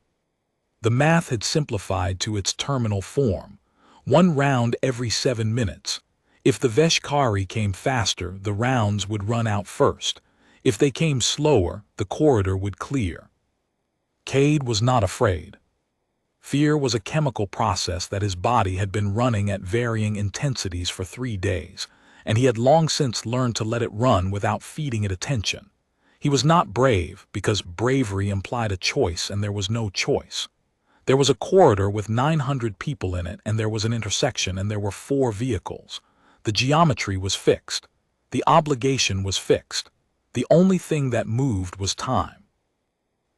The math had simplified to its terminal form, 1 round every 7 minutes. If the Veshkari came faster, the rounds would run out first. If they came slower, the corridor would clear. Cade was not afraid. Fear was a chemical process that his body had been running at varying intensities for 3 days, and he had long since learned to let it run without feeding it attention. He was not brave because bravery implied a choice and there was no choice. There was a corridor with 900 people in it, and there was an intersection, and there were 4 vehicles. The geometry was fixed. The obligation was fixed. The only thing that moved was time.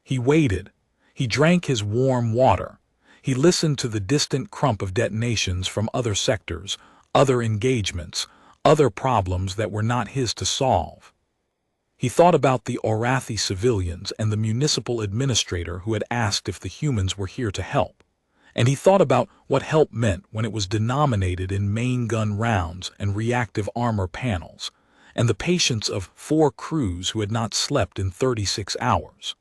He waited. He drank his warm water. He listened to the distant crump of detonations from other sectors, other engagements, other problems that were not his to solve. He thought about the Orathi civilians and the municipal administrator who had asked if the humans were here to help. And he thought about what help meant when it was denominated in main gun rounds and reactive armor panels, and the patience of 4 crews who had not slept in 36 hours.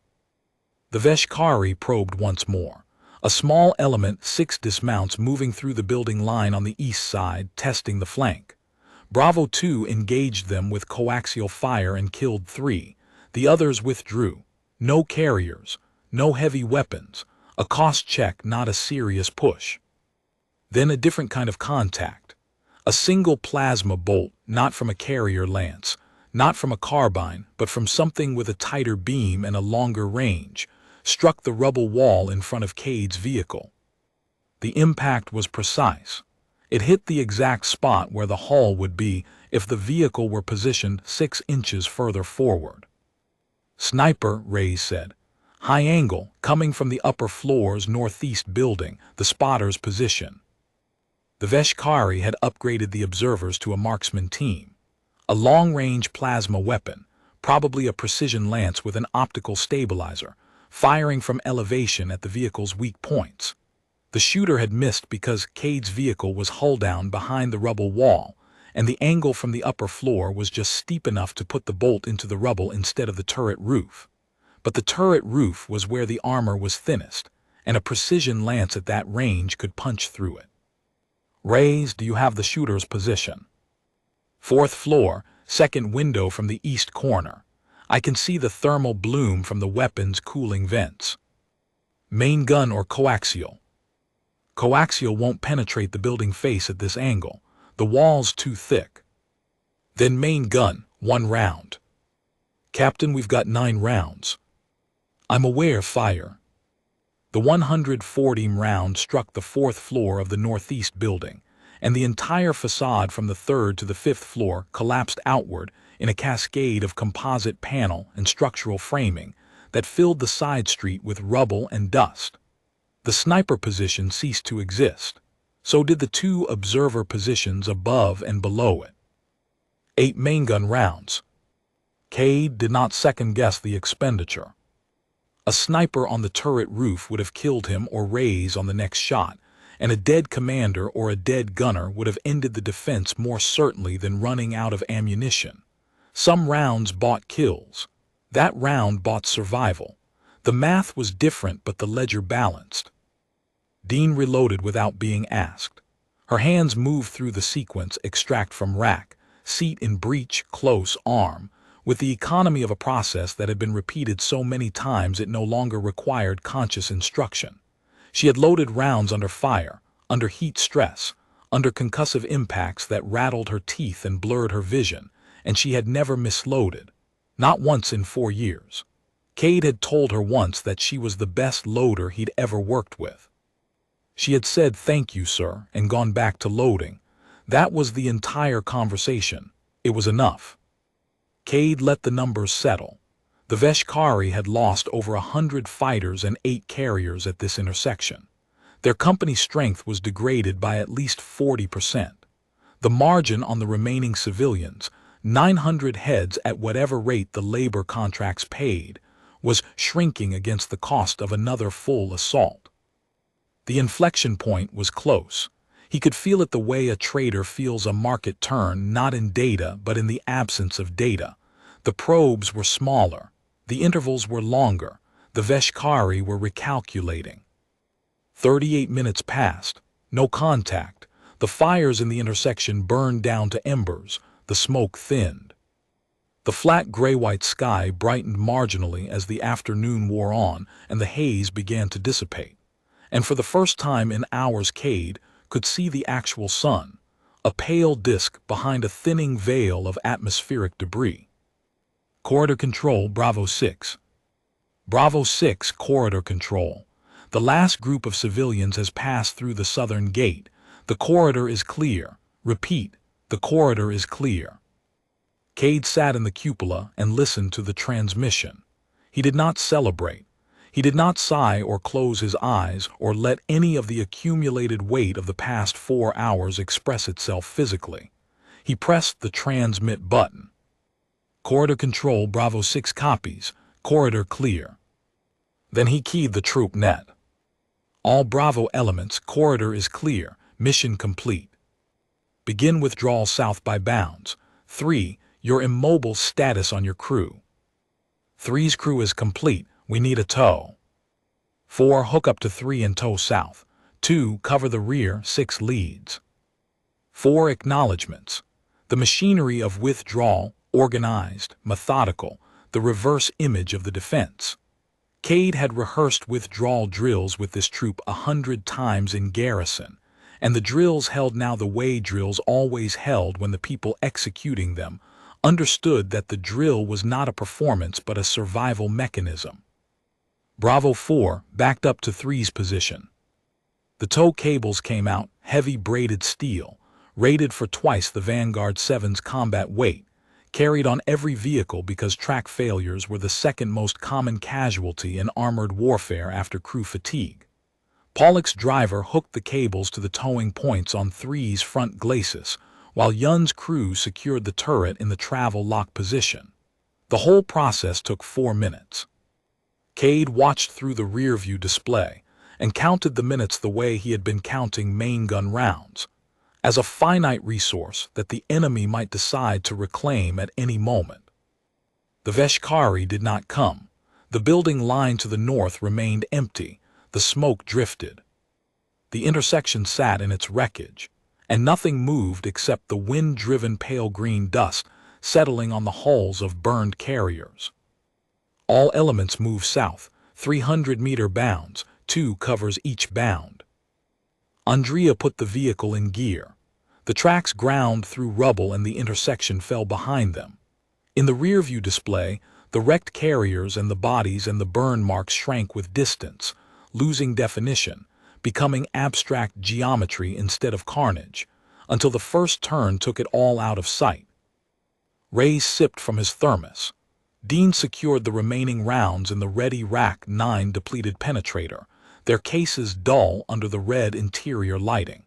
The Veshkari probed once more. A small element 6 dismounts moving through the building line on the east side, testing the flank. Bravo 2 engaged them with coaxial fire and killed 3. The others withdrew. No carriers, no heavy weapons, a cost check, not a serious push. Then a different kind of contact. A single plasma bolt, not from a carrier lance, not from a carbine, but from something with a tighter beam and a longer range, struck the rubble wall in front of Cade's vehicle. The impact was precise. It hit the exact spot where the hull would be if the vehicle were positioned 6 inches further forward. Sniper, Reyes said. High angle, coming from the upper floor's northeast building, the spotter's position. The Veshkari had upgraded the observers to a marksman team. A long-range plasma weapon, probably a precision lance with an optical stabilizer, firing from elevation at the vehicle's weak points. The shooter had missed because Cade's vehicle was hull down behind the rubble wall, and the angle from the upper floor was just steep enough to put the bolt into the rubble instead of the turret roof. But the turret roof was where the armor was thinnest, and a precision lance at that range could punch through it. Reyes, do you have the shooter's position? 4th floor, 2nd window from the east corner. I can see the thermal bloom from the weapon's cooling vents. Main gun or coaxial? Coaxial won't penetrate the building face at this angle. The wall's too thick. Then main gun, 1 round. Captain, we've got 9 rounds. I'm aware, fire. The 140 round struck the 4th floor of the northeast building, and the entire facade from the 3rd to the 5th floor collapsed outward in a cascade of composite panel and structural framing that filled the side street with rubble and dust. The sniper position ceased to exist. So did the 2 observer positions above and below it. 8 main gun rounds. Cade did not second-guess the expenditure. A sniper on the turret roof would have killed him or Reyes on the next shot, and a dead commander or a dead gunner would have ended the defense more certainly than running out of ammunition. Some rounds bought kills. That round bought survival. The math was different, but the ledger balanced. Dean reloaded without being asked. Her hands moved through the sequence: extract from rack, seat in breech, close, arm, with the economy of a process that had been repeated so many times it no longer required conscious instruction. She had loaded rounds under fire, under heat stress, under concussive impacts that rattled her teeth and blurred her vision, and she had never misloaded. Not once in 4 years. Cade had told her once that she was the best loader he'd ever worked with. She had said "thank you, sir," and gone back to loading. That was the entire conversation. It was enough. Cade let the numbers settle. The Veshkari had lost over 100 fighters and 8 carriers at this intersection. Their company strength was degraded by at least 40%. The margin on the remaining civilians, 900 heads at whatever rate the labor contracts paid, was shrinking against the cost of another full assault. The inflection point was close. He could feel it the way a trader feels a market turn, not in data but in the absence of data. The probes were smaller. The intervals were longer. The Veshkari were recalculating. 38 minutes passed. No contact. The fires in the intersection burned down to embers. The smoke thinned. The flat gray-white sky brightened marginally as the afternoon wore on and the haze began to dissipate. And for the first time in hours Cade could see the actual sun, a pale disk behind a thinning veil of atmospheric debris. Corridor Control, Bravo 6. Bravo 6, Corridor Control. The last group of civilians has passed through the southern gate. The corridor is clear. Repeat, the corridor is clear. Cade sat in the cupola and listened to the transmission. He did not celebrate. He did not sigh or close his eyes or let any of the accumulated weight of the past 4 hours express itself physically. He pressed the transmit button. Corridor Control, Bravo 6 copies. Corridor clear. Then he keyed the troop net. All Bravo elements, corridor is clear. Mission complete. Begin withdrawal south by bounds. 3. Your immobile status on your crew. 3's crew is complete. We need a tow. 4. Hook up to 3 and tow south. 2. Cover the rear. 6 leads. 4. Acknowledgements. The machinery of withdrawal, organized, methodical, the reverse image of the defense. Cade had rehearsed withdrawal drills with this troop 100 times in garrison, and the drills held now the way drills always held when the people executing them understood that the drill was not a performance but a survival mechanism. Bravo 4 backed up to 3's position. The tow cables came out, heavy braided steel, rated for twice the Vanguard 7's combat weight, carried on every vehicle because track failures were the second most common casualty in armored warfare after crew fatigue. Pollock's driver hooked the cables to the towing points on 3's front glacis, while Yun's crew secured the turret in the travel lock position. The whole process took 4 minutes. Cade watched through the rear-view display and counted the minutes the way he had been counting main gun rounds, as a finite resource that the enemy might decide to reclaim at any moment. The Veshkari did not come. The building line to the north remained empty. The smoke drifted. The intersection sat in its wreckage, and nothing moved except the wind-driven pale green dust settling on the hulls of burned carriers. All elements move south, 300-meter bounds, 2 covers each bound. Andrea put the vehicle in gear. The tracks ground through rubble and the intersection fell behind them. In the rear-view display, the wrecked carriers and the bodies and the burn marks shrank with distance, losing definition, becoming abstract geometry instead of carnage, until the first turn took it all out of sight. Ray sipped from his thermos. Dean secured the remaining rounds in the ready Rack 9 depleted penetrator, their cases dull under the red interior lighting.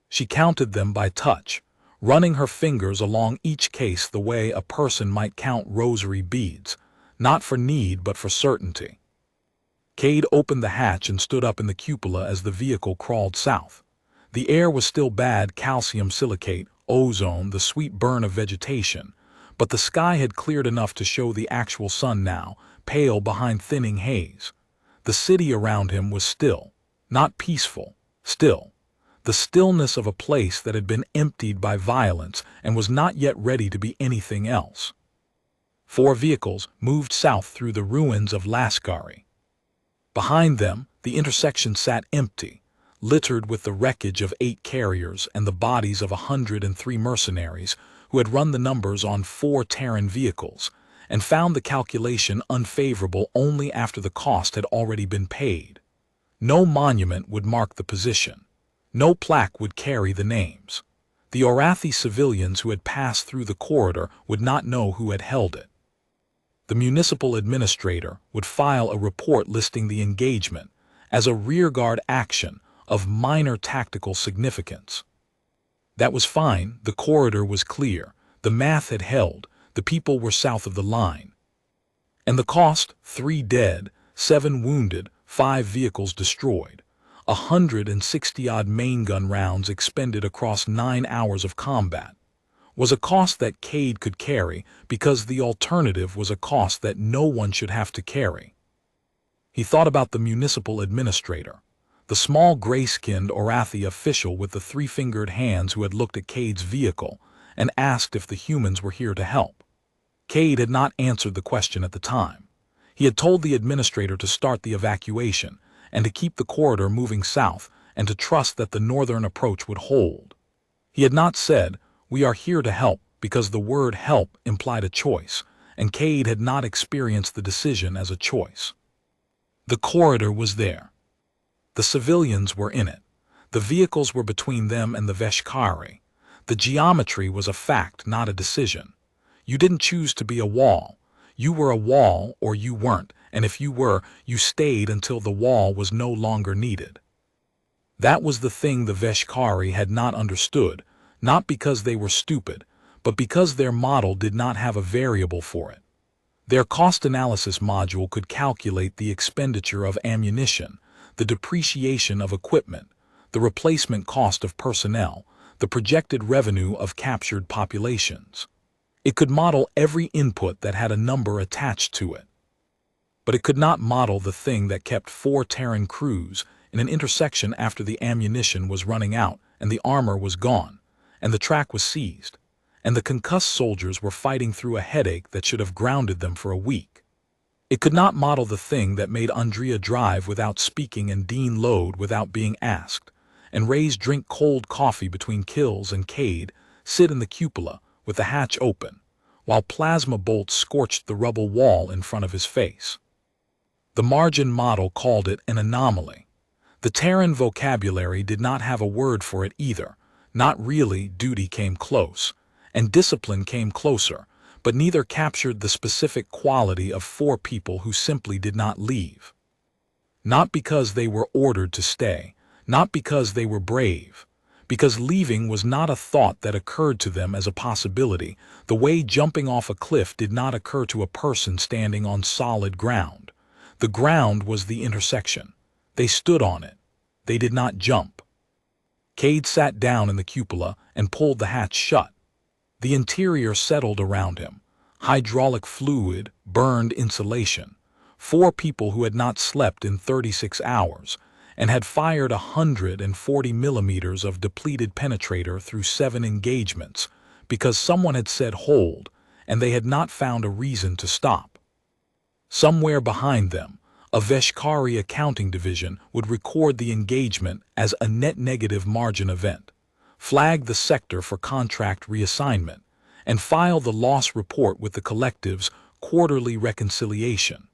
She counted them by touch, running her fingers along each case the way a person might count rosary beads, not for need but for certainty. Cade opened the hatch and stood up in the cupola as the vehicle crawled south. The air was still bad: calcium silicate, ozone, the sweet burn of vegetation, but the sky had cleared enough to show the actual sun now, pale behind thinning haze. The city around him was still. not peaceful, still. The stillness of a place that had been emptied by violence and was not yet ready to be anything else. 4 vehicles moved south through the ruins of Lascari. Behind them, the intersection sat empty, littered with the wreckage of 8 carriers and the bodies of 103 mercenaries who had run the numbers on 4 Terran vehicles and found the calculation unfavorable only after the cost had already been paid. No monument would mark the position. No plaque would carry the names. The Orathi civilians who had passed through the corridor would not know who had held it. The municipal administrator would file a report listing the engagement as a rearguard action of minor tactical significance. That was fine, the corridor was clear, the math had held, the people were south of the line. And the cost, 3 dead, 7 wounded, 5 vehicles destroyed, 160-odd main gun rounds expended across 9 hours of combat, was a cost that Cade could carry because the alternative was a cost that no one should have to carry. He thought about the municipal administrator, the small gray-skinned Orathi official with the 3-fingered hands who had looked at Cade's vehicle and asked if the humans were here to help. Cade had not answered the question at the time. He had told the administrator to start the evacuation and to keep the corridor moving south and to trust that the northern approach would hold. He had not said, "We are here to help," because the word help implied a choice, and Cade had not experienced the decision as a choice. The corridor was there. The civilians were in it. The vehicles were between them and the Veshkari. The geometry was a fact, not a decision. You didn't choose to be a wall. You were a wall or you weren't, and if you were, you stayed until the wall was no longer needed. That was the thing the Veshkari had not understood, not because they were stupid, but because their model did not have a variable for it. Their cost analysis module could calculate the expenditure of ammunition, the depreciation of equipment, the replacement cost of personnel, the projected revenue of captured populations. It could model every input that had a number attached to it. But it could not model the thing that kept 4 Terran crews in an intersection after the ammunition was running out and the armor was gone, and the track was seized, and the concussed soldiers were fighting through a headache that should have grounded them for a week. It could not model the thing that made Andrea drive without speaking and Dean load without being asked, and Ray's drink cold coffee between kills and Cade sit in the cupola with the hatch open, while plasma bolts scorched the rubble wall in front of his face. The margin model called it an anomaly. The Terran vocabulary did not have a word for it either. Not really. Duty came close, and discipline came closer, but neither captured the specific quality of 4 people who simply did not leave. Not because they were ordered to stay, not because they were brave, because leaving was not a thought that occurred to them as a possibility, the way jumping off a cliff did not occur to a person standing on solid ground. The ground was the intersection. They stood on it. They did not jump. Cade sat down in the cupola and pulled the hatch shut. The interior settled around him. Hydraulic fluid, burned insulation. 4 people who had not slept in 36 hours and had fired 140 millimeters of depleted penetrator through 7 engagements because someone had said hold and they had not found a reason to stop. Somewhere behind them, a Veshkari accounting division would record the engagement as a net negative margin event, flag the sector for contract reassignment, and file the loss report with the collective's quarterly reconciliation.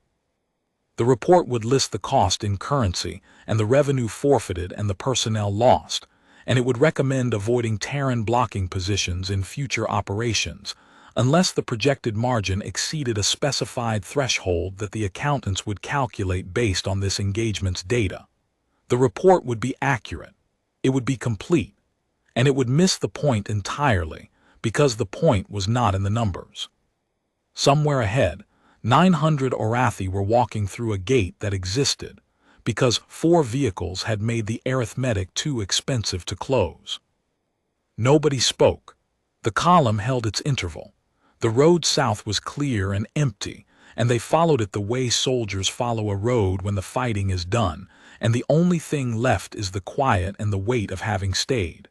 The report would list the cost in currency and the revenue forfeited and the personnel lost, and it would recommend avoiding Terran blocking positions in future operations, unless the projected margin exceeded a specified threshold that the accountants would calculate based on this engagement's data. The report would be accurate, it would be complete, and it would miss the point entirely because the point was not in the numbers. Somewhere ahead, 900 Orathi were walking through a gate that existed because 4 vehicles had made the arithmetic too expensive to close. Nobody spoke. The column held its interval. The road south was clear and empty, and they followed it the way soldiers follow a road when the fighting is done, and the only thing left is the quiet and the weight of having stayed.